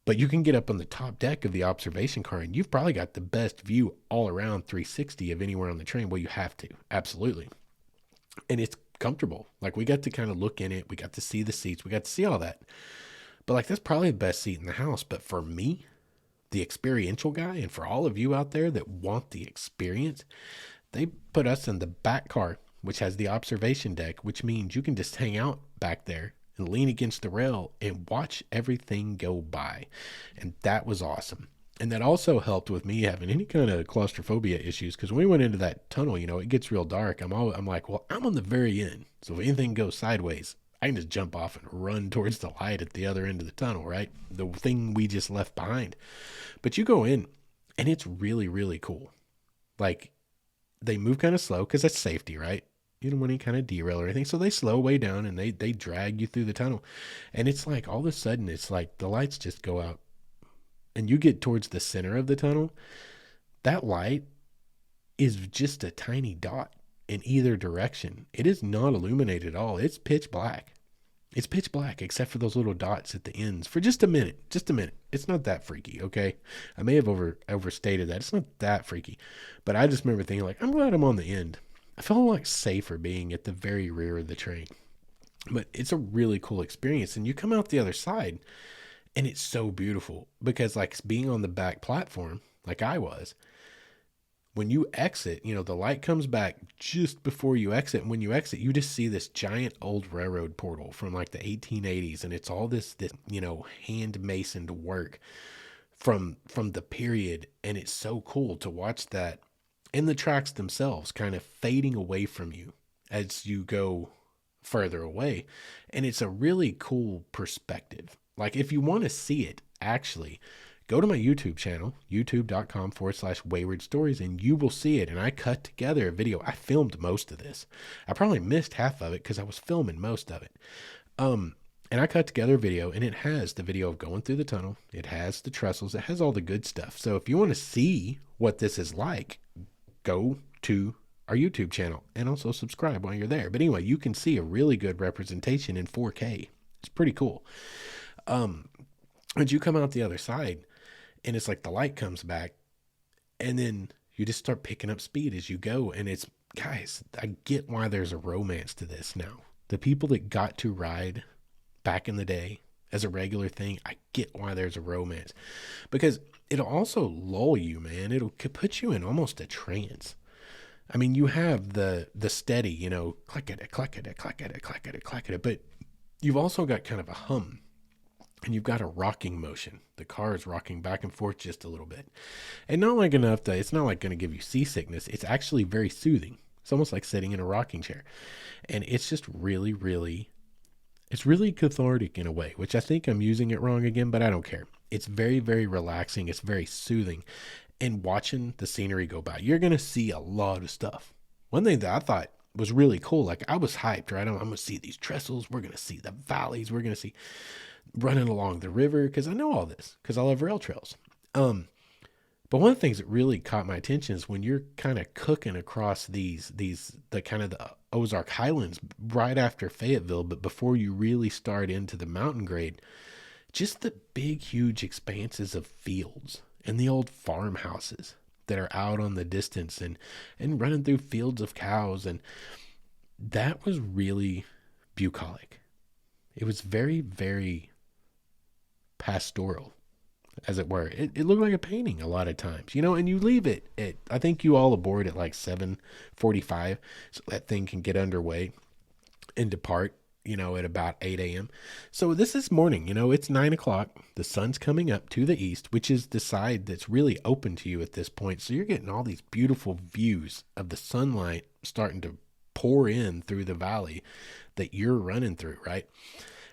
But you can get up on the top deck of the observation car and you've probably got the best view all around 360 of anywhere on the train. Well, you have to. Absolutely. And it's comfortable. Like we got to kind of look in it. We got to see the seats. We got to see all that. But like that's probably the best seat in the house. But for me, the experiential guy, and for all of you out there that want the experience, they put us in the back car, which has the observation deck, which means you can just hang out back there and lean against the rail and watch everything go by. And that was awesome. And that also helped with me having any kind of claustrophobia issues. Because when we went into that tunnel, it gets real dark. I'm like, well, I'm on the very end. So if anything goes sideways, I can just jump off and run towards the light at the other end of the tunnel, right? The thing we just left behind. But you go in and it's really, really cool. Like they move kind of slow because that's safety, right? You don't want any kind of derail or anything. So they slow way down and they drag you through the tunnel. And it's like all of a sudden, it's like the lights just go out and you get towards the center of the tunnel. That light is just a tiny dot in either direction. It is not illuminated at all. It's pitch black. It's pitch black except for those little dots at the ends for just a minute. It's not that freaky, okay? I may have overstated that. It's not that freaky. But I just remember thinking like, I'm glad I'm on the end. I felt like safer being at the very rear of the train. But it's a really cool experience. And you come out the other side and it's so beautiful because like being on the back platform, like I was, when you exit, the light comes back just before you exit. And when you exit, you just see this giant old railroad portal from like the 1880s. And it's all this hand masoned work from the period. And it's so cool to watch that. And the tracks themselves kind of fading away from you as you go further away. And it's a really cool perspective. Like if you want to see it, actually, go to my YouTube channel, youtube.com/Wayward Stories, and you will see it. And I cut together a video. I filmed most of this. I probably missed half of it because I was filming most of it. And I cut together a video, and it has the video of going through the tunnel. It has the trestles. It has all the good stuff. So if you want to see what this is like, go to our YouTube channel and also subscribe while you're there. But anyway, you can see a really good representation in 4K. It's pretty cool. But you come out the other side and it's like the light comes back and then You just start picking up speed as you go. And it's, guys, I get why there's a romance to this now. The people that got to ride back in the day as a regular thing, I get why there's a romance, because it'll also lull you, man. It'll put you in almost a trance. I mean, you have the steady, you know, click it, click it, click it, click it, click it, but you've also got kind of a hum, and you've got a rocking motion. The car is rocking back and forth just a little bit, and not like enough that it's not like going to give you seasickness. It's actually very soothing. It's almost like sitting in a rocking chair, and it's just really, really, it's really cathartic in a way, which I think I'm using it wrong again, but I don't care. It's very, very relaxing. It's very soothing. And watching the scenery go by, you're going to see a lot of stuff. One thing that I thought was really cool, like I was hyped, right? I'm going to see these trestles. We're going to see the valleys. We're going to see running along the river, because I know all this because I love rail trails. But one of the things that really caught my attention is when you're kind of cooking across the kind of the Ozark Highlands right after Fayetteville, but before you really start into the mountain grade, just the big, huge expanses of fields and the old farmhouses that are out on the distance and running through fields of cows. And that was really bucolic. It was very, very pastoral, as it were. It looked like a painting a lot of times, you know, and you leave it at, I think you all aboard at like 7:45, so that thing can get underway and depart, you know, at about 8 a.m. So this is morning, you know, it's 9 o'clock. The sun's coming up to the east, which is the side that's really open to you at this point. So you're getting all these beautiful views of the sunlight starting to pour in through the valley that you're running through, right?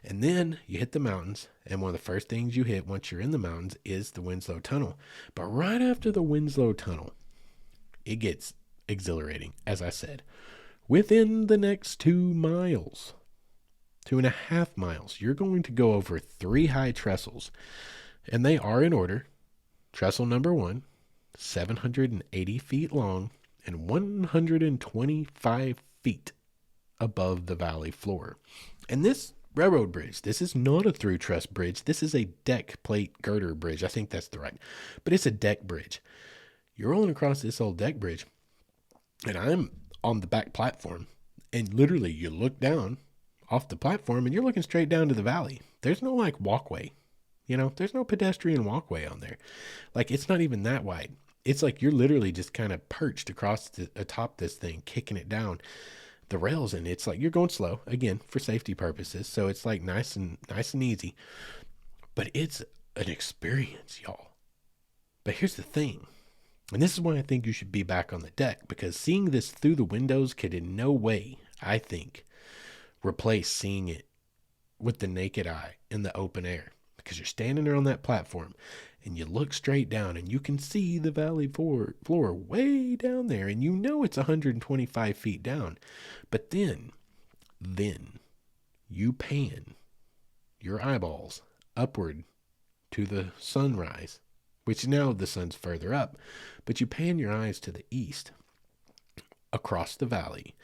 And then you hit the mountains, and one of the first things you hit once you're in the mountains is the Winslow Tunnel. But right after the Winslow Tunnel, it gets exhilarating, as I said. Within the next 2 miles, 2.5 miles, you're going to go over 3 high trestles, and they are in order. Trestle number 1, 780 feet long and 125 feet above the valley floor. And this railroad bridge, this is not a through truss bridge. This is a deck plate girder bridge. I think that's the right, but it's a deck bridge. You're rolling across this old deck bridge, and I'm on the back platform, and literally you look down off the platform and you're looking straight down to the valley. There's no like walkway, you know, there's no pedestrian walkway on there. Like, it's not even that wide. It's like you're literally just kind of perched across atop this thing, kicking it down the rails, and it's like you're going slow again for safety purposes, so it's like nice and easy, but it's an experience, y'all. But here's the thing, and this is why I think you should be back on the deck, because seeing this through the windows could in no way, I think, replace seeing it with the naked eye in the open air, because you're standing there on that platform and you look straight down and you can see the valley floor way down there, and you know it's 125 feet down. But then you pan your eyeballs upward to the sunrise, which now the sun's further up, but you pan your eyes to the east across the valley,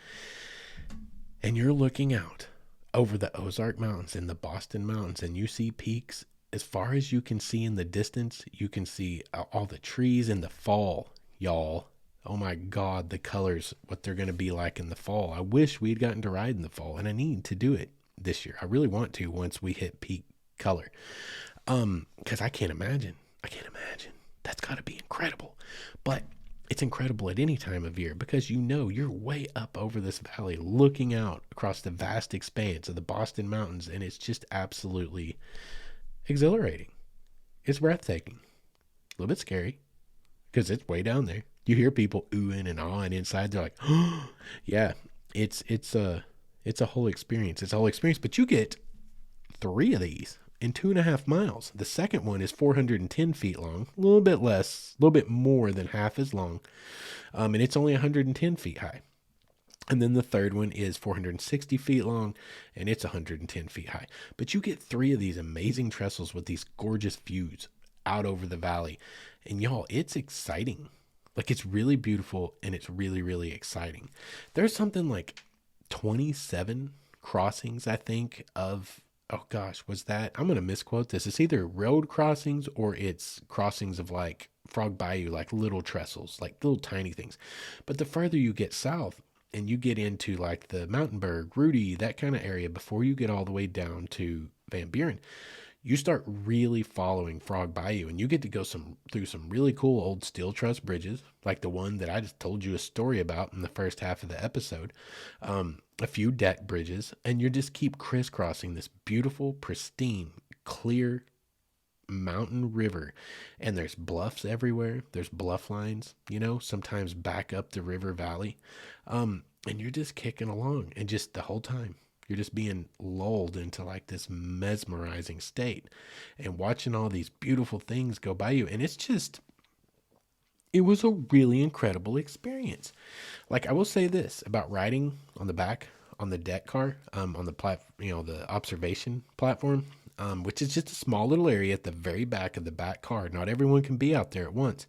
and you're looking out over the Ozark Mountains and the Boston Mountains, and you see peaks as far as you can see in the distance. You can see all the trees in the fall, y'all. Oh my God, the colors, what they're going to be like in the fall. I wish we'd gotten to ride in the fall, and I need to do it this year. I really want to once we hit peak color. Because I can't imagine. That's got to be incredible. But it's incredible at any time of year, because you know you're way up over this valley looking out across the vast expanse of the Boston Mountains, and it's just absolutely exhilarating. It's breathtaking. A little bit scary because it's way down there. You hear people oohing and ahhing inside. They're like, oh, yeah, it's a whole experience. It's a whole experience, but you get 3 of these in 2.5 miles. The second one is 410 feet long, a little bit less, a little bit more than half as long. And it's only 110 feet high. And then the third one is 460 feet long, and it's 110 feet high. But you get 3 of these amazing trestles with these gorgeous views out over the valley. And y'all, it's exciting. Like, it's really beautiful, and it's really, really exciting. There's something like 27 crossings, I think, of, oh gosh, was that, I'm going to misquote this. It's either road crossings or it's crossings of like Frog Bayou, like little trestles, like little tiny things. But the further you get south and you get into like the Mountainburg, Rudy, that kind of area, before you get all the way down to Van Buren, you start really following Frog Bayou, and you get to go through some really cool old steel truss bridges, like the one that I just told you a story about in the first half of the episode. A few deck bridges, and you just keep crisscrossing this beautiful, pristine, clear mountain river, and there's bluffs everywhere. There's bluff lines, sometimes back up the river valley. And you're just kicking along, and just the whole time you're just being lulled into like this mesmerizing state and watching all these beautiful things go by you. And it was a really incredible experience. Like, I will say this about riding on the back on the deck car, on the observation platform, which is just a small little area at the very back of the back car. Not everyone can be out there at once.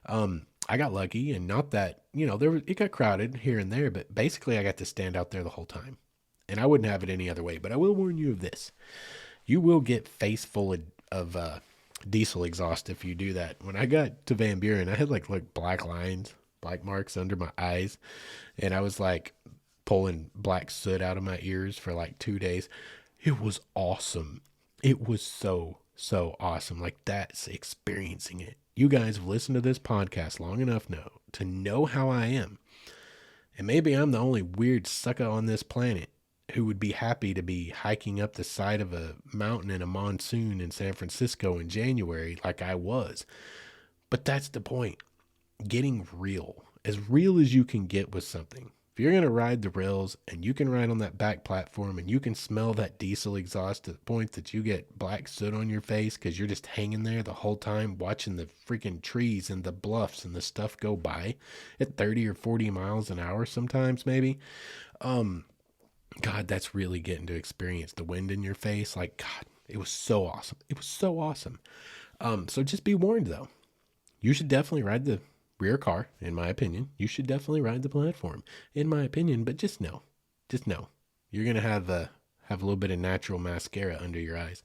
I got lucky, and not that, it got crowded here and there, but basically I got to stand out there the whole time. And I wouldn't have it any other way, but I will warn you of this. You will get face full of diesel exhaust if you do that. When I got to Van Buren, I had like black lines, black marks under my eyes, and I was like pulling black soot out of my ears for like 2 days. It was awesome. It was so awesome. Like, that's experiencing it. You guys have listened to this podcast long enough now to know how I am. And maybe I'm the only weird sucker on this planet who would be happy to be hiking up the side of a mountain in a monsoon in San Francisco in January like I was. But that's the point. Getting real. As real as you can get with something. If you're going to ride the rails and you can ride on that back platform and you can smell that diesel exhaust to the point that you get black soot on your face because you're just hanging there the whole time watching the freaking trees and the bluffs and the stuff go by at 30 or 40 miles an hour sometimes maybe. God, that's really getting to experience the wind in your face. Like, God, it was so awesome. It was so awesome. So just be warned, though. You should definitely ride the rear car, in my opinion. You should definitely ride the platform, in my opinion. But just know, you're going to have a little bit of natural mascara under your eyes.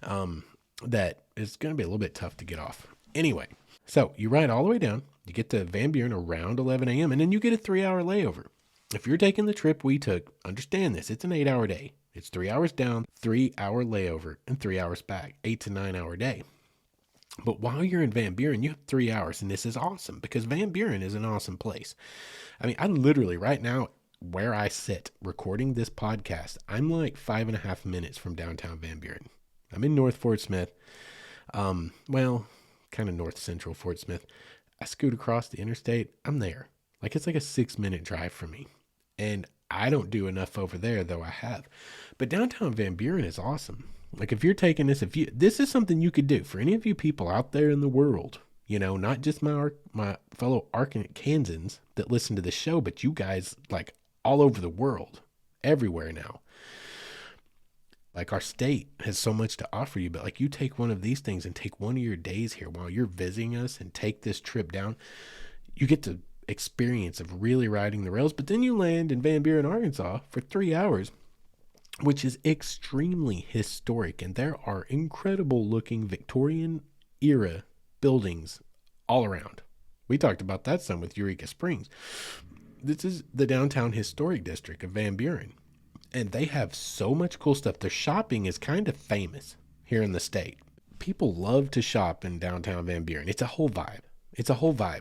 That is going to be a little bit tough to get off. Anyway, so you ride all the way down. You get to Van Buren around 11 a.m., and then you get a 3-hour layover. If you're taking the trip we took, understand this. It's an 8-hour day. It's 3 hours down, 3-hour layover, and 3 hours back. 8 to 9 hour day. But while you're in Van Buren, you have 3 hours, and this is awesome because Van Buren is an awesome place. I mean, I literally, right now, where I sit recording this podcast, I'm like 5.5 minutes from downtown Van Buren. I'm in North Fort Smith. Kind of north central Fort Smith. I scoot across the interstate. I'm there. Like, it's like a 6-minute drive from me. And I don't do enough over there, though I have. But downtown Van Buren is awesome. Like, if you're taking this, this is something you could do for any of you people out there in the world, not just my fellow Arkansans that listen to the show, but you guys like all over the world, everywhere now. Like, our state has so much to offer you, but like, you take one of these things and take one of your days here while you're visiting us and take this trip down, you get to experience of really riding the rails. But then you land in Van Buren, Arkansas for 3 hours, which is extremely historic, and there are incredible looking Victorian era buildings all around. We talked about that some with Eureka Springs. This is the downtown historic district of Van Buren, and they have so much cool stuff. Their shopping is kind of famous here in the state. People love to shop in downtown Van Buren. It's a whole vibe.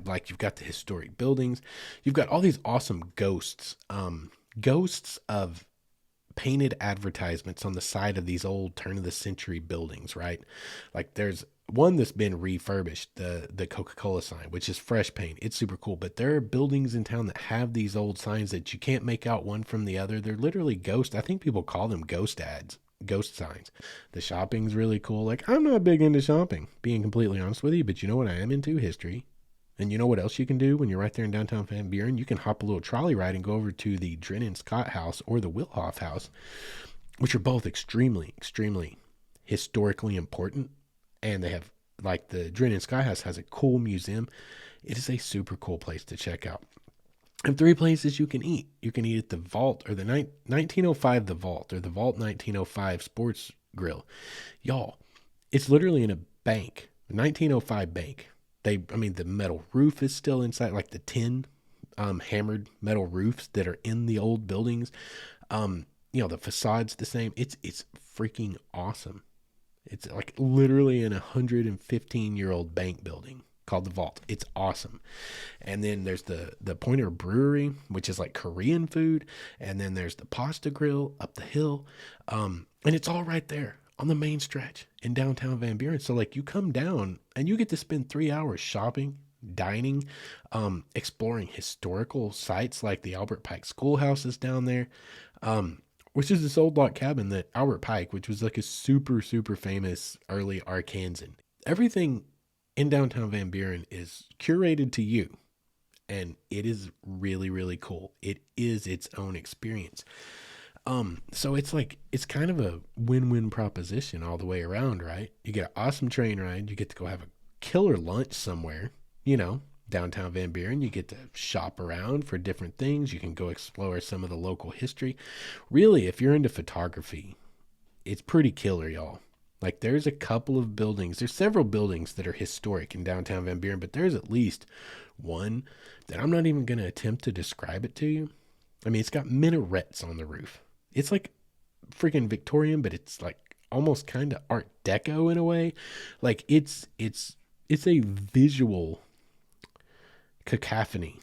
Like, you've got the historic buildings. You've got all these awesome ghosts of painted advertisements on the side of these old turn of the century buildings, right? Like, there's one that's been refurbished, the Coca-Cola sign, which is fresh paint. It's super cool. But there are buildings in town that have these old signs that you can't make out one from the other. They're literally ghost. I think people call them ghost ads. Ghost signs. The shopping's really cool. Like, I'm not big into shopping, being completely honest with you, but you know what I am into? History. And you know what else you can do when you're right there in downtown Van Buren? You can hop a little trolley ride and go over to the Drennan Scott House or the Wilhoff House, which are both extremely, extremely historically important. And they have, like, the Drennan Scott House has a cool museum. It is a super cool place to check out. And 3 places you can eat. You can eat at the Vault, or the 1905 The Vault, or the Vault 1905 Sports Grill. Y'all, it's literally in a bank, a 1905 bank. The metal roof is still inside, like the tin hammered metal roofs that are in the old buildings. The facade's the same. It's freaking awesome. It's like literally an 115-year-old bank building called the Vault. It's awesome. And then there's the Pointer Brewery, which is like Korean food. And then there's the Pasta Grill up the hill. And it's all right there on the main stretch in downtown Van Buren. So like you come down and you get to spend 3 hours shopping, dining, exploring historical sites like the Albert Pike Schoolhouse is down there. Which is this old log cabin that Albert Pike, which was like a super, super famous early Arkansan. Everything in downtown Van Buren is curated to you. And it is really, really cool. It is its own experience. So it's kind of a win-win proposition all the way around, right? You get an awesome train ride. You get to go have a killer lunch somewhere, downtown Van Buren. You get to shop around for different things. You can go explore some of the local history. Really, if you're into photography, it's pretty killer, y'all. Like there's a couple of buildings. There's several buildings that are historic in downtown Van Buren, but there's at least one that I'm not even going to attempt to describe it to you. It's got minarets on the roof. It's like freaking Victorian, but it's like almost kind of Art Deco in a way. Like it's a visual cacophony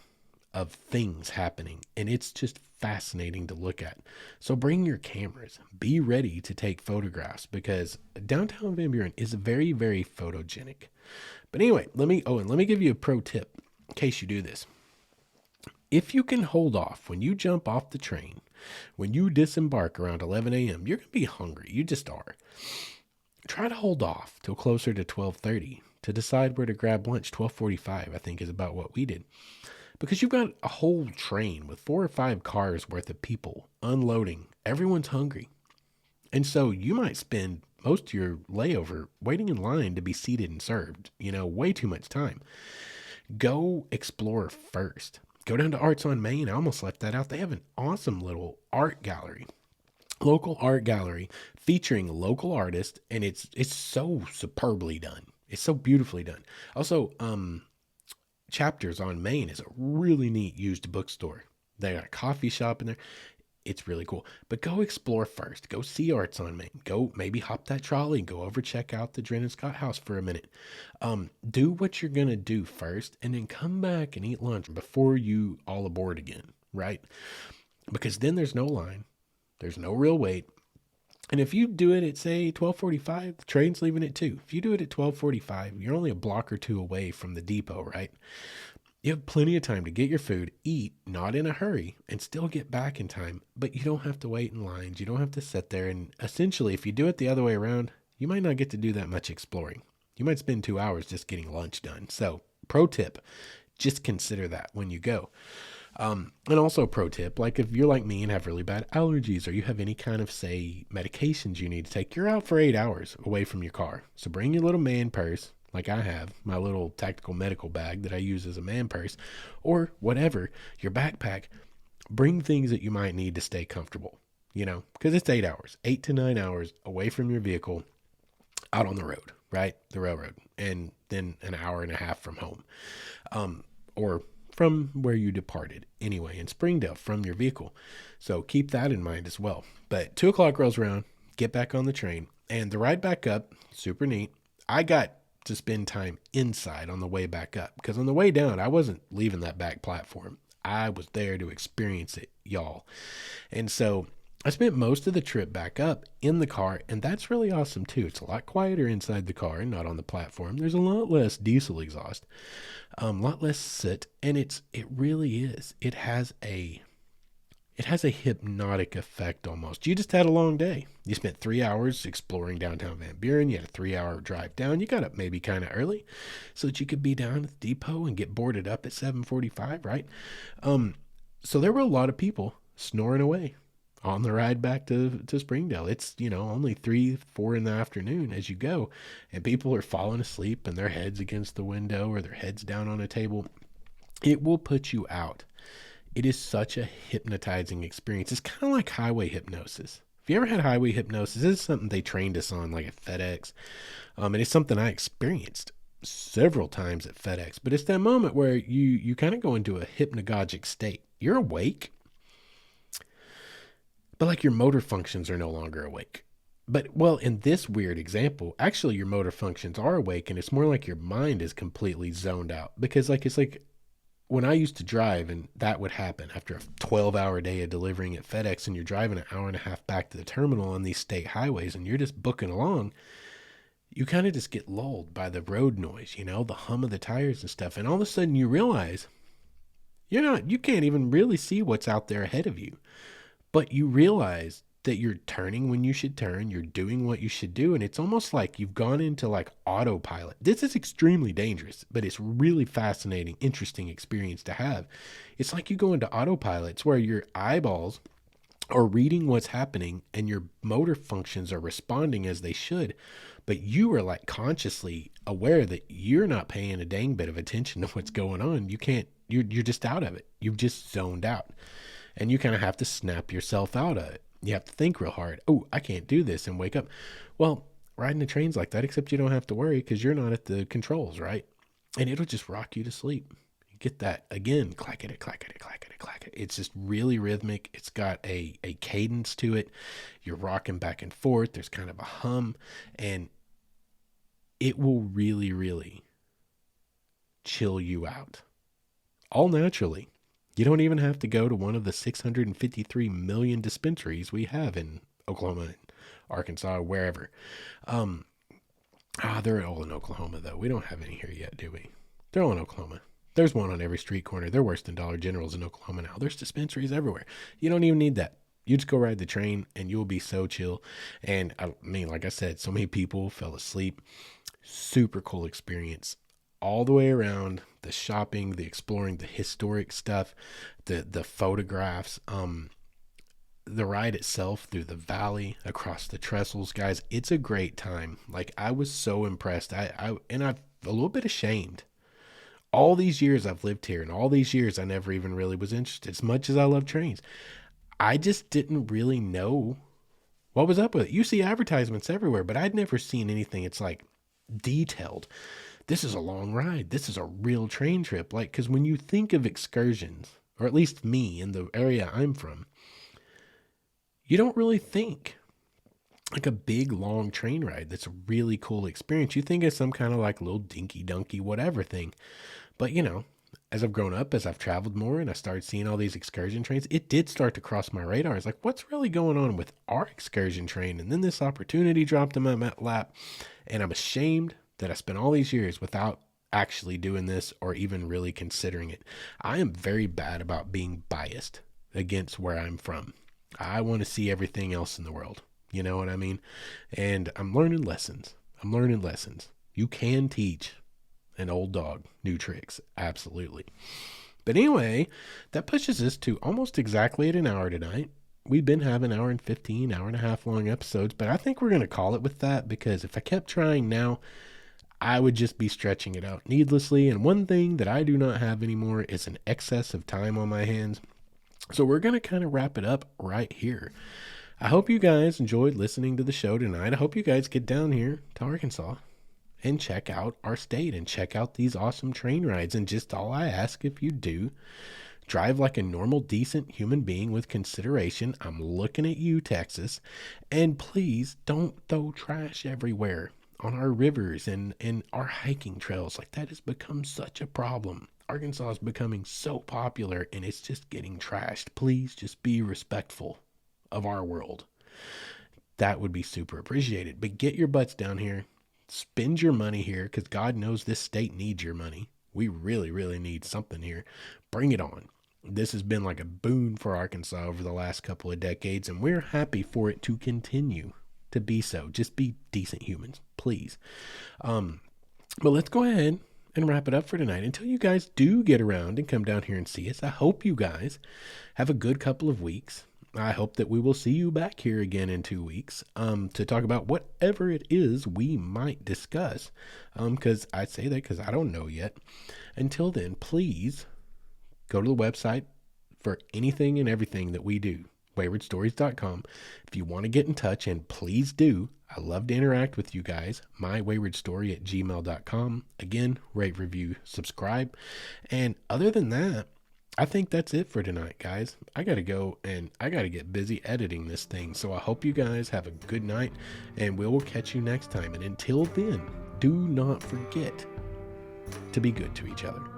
of things happening, and it's just fascinating to look at. So bring your cameras, be ready to take photographs, because downtown Van Buren is very, very photogenic. But anyway, let me give you a pro tip in case you do this. If you can hold off when you jump off the train, when you disembark around 11 a.m., you're going to be hungry. You just are. Try to hold off till closer to 12:30 to decide where to grab lunch. 12:45, I think, is about what we did. Because you've got a whole train with 4 or 5 cars worth of people unloading. Everyone's hungry. And so you might spend most of your layover waiting in line to be seated and served. Way too much time. Go explore first. Go down to Arts on Main. I almost left that out. They have an awesome little art gallery. Local art gallery featuring local artists, and it's so superbly done. It's so beautifully done. Also, Chapters on Main is a really neat used bookstore. They got a coffee shop in there. It's really cool. But go explore first. Go see Arts on Main. Go maybe hop that trolley. Go over check out the Dren and Scott house for a minute. Do what you're going to do first, and then come back and eat lunch before you all aboard again, right? Because then there's no line. There's no real wait. And if you do it at, say, 12:45, the train's leaving at 2. If you do it at 12:45, you're only a block or two away from the depot, right? You have plenty of time to get your food, eat, not in a hurry, and still get back in time. But you don't have to wait in lines. You don't have to sit there. And essentially, if you do it the other way around, you might not get to do that much exploring. You might spend 2 hours just getting lunch done. So, pro tip, just consider that when you go. And also pro tip, like if you're like me and have really bad allergies, or you have any kind of, say, medications you need to take, you're out for 8 hours away from your car. So bring your little man purse, like I have, my little tactical medical bag that I use as a man purse, or whatever, your backpack. Bring things that you might need to stay comfortable, because it's 8 hours, 8 to 9 hours away from your vehicle, out on the road, right? The railroad, and then an hour and a half from home, or from where you departed anyway, in Springdale, from your vehicle. So keep that in mind as well. But 2 o'clock rolls around, get back on the train, and the ride back up, super neat. I got to spend time inside on the way back up, because on the way down, I wasn't leaving that back platform. I was there to experience it, y'all. And so I spent most of the trip back up in the car, and that's really awesome too. It's a lot quieter inside the car and not on the platform. There's a lot less diesel exhaust, a lot less soot, and it really is. It has a hypnotic effect almost. You just had a long day. You spent 3 hours exploring downtown Van Buren. You had a 3-hour drive down. You got up maybe kind of early so that you could be down at the depot and get boarded up at 7:45, right? So there were a lot of people snoring away on the ride back to Springdale. It's, only 3-4 in the afternoon as you go, and people are falling asleep and their heads against the window or their heads down on a table. It will put you out. It is such a hypnotizing experience. It's kind of like highway hypnosis. If you ever had highway hypnosis, this is something they trained us on, like at FedEx. And it's something I experienced. several times at FedEx, but it's that moment where you kind of go into a hypnagogic state. You're awake, but like your motor functions are no longer awake. But well, in this weird example, actually your motor functions are awake, and it's more like your mind is completely zoned out, because like it's like when I used to drive, and that would happen after a 12-hour day of delivering at FedEx, and you're driving an hour and a half back to the terminal on these state highways, and you're just booking along, you kind of just get lulled by the road noise, the hum of the tires and stuff. And all of a sudden you realize you can't even really see what's out there ahead of you, but you realize that you're turning when you should turn, you're doing what you should do. And it's almost like you've gone into like autopilot. This is extremely dangerous, but it's really fascinating, interesting experience to have. It's like you go into autopilot. It's where your eyeballs are reading what's happening and your motor functions are responding as they should, but you are like consciously aware that you're not paying a dang bit of attention to what's going on. You're just out of it. You've just zoned out, and you kind of have to snap yourself out of it. You have to think real hard. Oh, I can't do this, and wake up. Well, riding the train's like that, except you don't have to worry because you're not at the controls, right? And it'll just rock you to sleep. You get that again, clackety, clackety, clackety, clackety. It's just really rhythmic. It's got a cadence to it. You're rocking back and forth. There's kind of a hum, and it will really, really chill you out. All naturally. You don't even have to go to one of the 653 million dispensaries we have in Oklahoma and Arkansas, wherever. They're all in Oklahoma, though. We don't have any here yet, do we? They're all in Oklahoma. There's one on every street corner. They're worse than Dollar Generals in Oklahoma now. There's dispensaries everywhere. You don't even need that. You just go ride the train, and you'll be so chill. And I mean, like I said, so many people fell asleep. Super cool experience. All the way around, the shopping, the exploring, the historic stuff, the photographs, the ride itself through the valley, across the trestles, guys. It's a great time. Like, I was so impressed. I'm a little bit ashamed. All these years I've lived here, and all these years I never even really was interested. As much as I love trains, I just didn't really know what was up with it. You see advertisements everywhere, but I'd never seen anything. It's like detailed. This is a long ride. This is a real train trip. Like, because when you think of excursions, or at least me in the area I'm from, you don't really think like a big, long train ride. That's a really cool experience. You think of some kind of like little dinky dunky, whatever thing. But as I've grown up, as I've traveled more and I started seeing all these excursion trains, it did start to cross my radar. It's like, what's really going on with our excursion train? And then this opportunity dropped in my lap, and I'm ashamed that I spent all these years without actually doing this or even really considering it. I am very bad about being biased against where I'm from. I want to see everything else in the world. You know what I mean? And I'm learning lessons. You can teach an old dog new tricks. Absolutely. But anyway, that pushes us to almost exactly at an hour tonight. We've been having hour and 15, hour and a half long episodes, but I think we're going to call it with that, because if I kept trying now, I would just be stretching it out needlessly. And one thing that I do not have anymore is an excess of time on my hands. So we're going to kind of wrap it up right here. I hope you guys enjoyed listening to the show tonight. I hope you guys get down here to Arkansas and check out our state and check out these awesome train rides. And just all I ask, if you do, drive like a normal, decent human being with consideration. I'm looking at you, Texas. And please don't throw trash everywhere on our rivers and our hiking trails. Like, that has become such a problem. Arkansas is becoming so popular, and it's just getting trashed. Please just be respectful of our world. That would be super appreciated. But get your butts down here. Spend your money here, because God knows this state needs your money. We really, really need something here. Bring it on. This has been like a boon for Arkansas over the last couple of decades, and we're happy for it to continue to be so. Just be decent humans, please. But let's go ahead and wrap it up for tonight. Until you guys do get around and come down here and see us, I hope you guys have a good couple of weeks. I hope that we will see you back here again in 2 weeks to talk about whatever it is we might discuss. Because I say that because I don't know yet. Until then, please go to the website for anything and everything that we do. waywardstories.com. If you want to get in touch, and please do, I love to interact with you guys. mywaywardstory@gmail.com. Again, rate, review, subscribe. And other than that, I think that's it for tonight, guys. I got to go and I got to get busy editing this thing. So I hope you guys have a good night, and we will catch you next time. And until then, do not forget to be good to each other.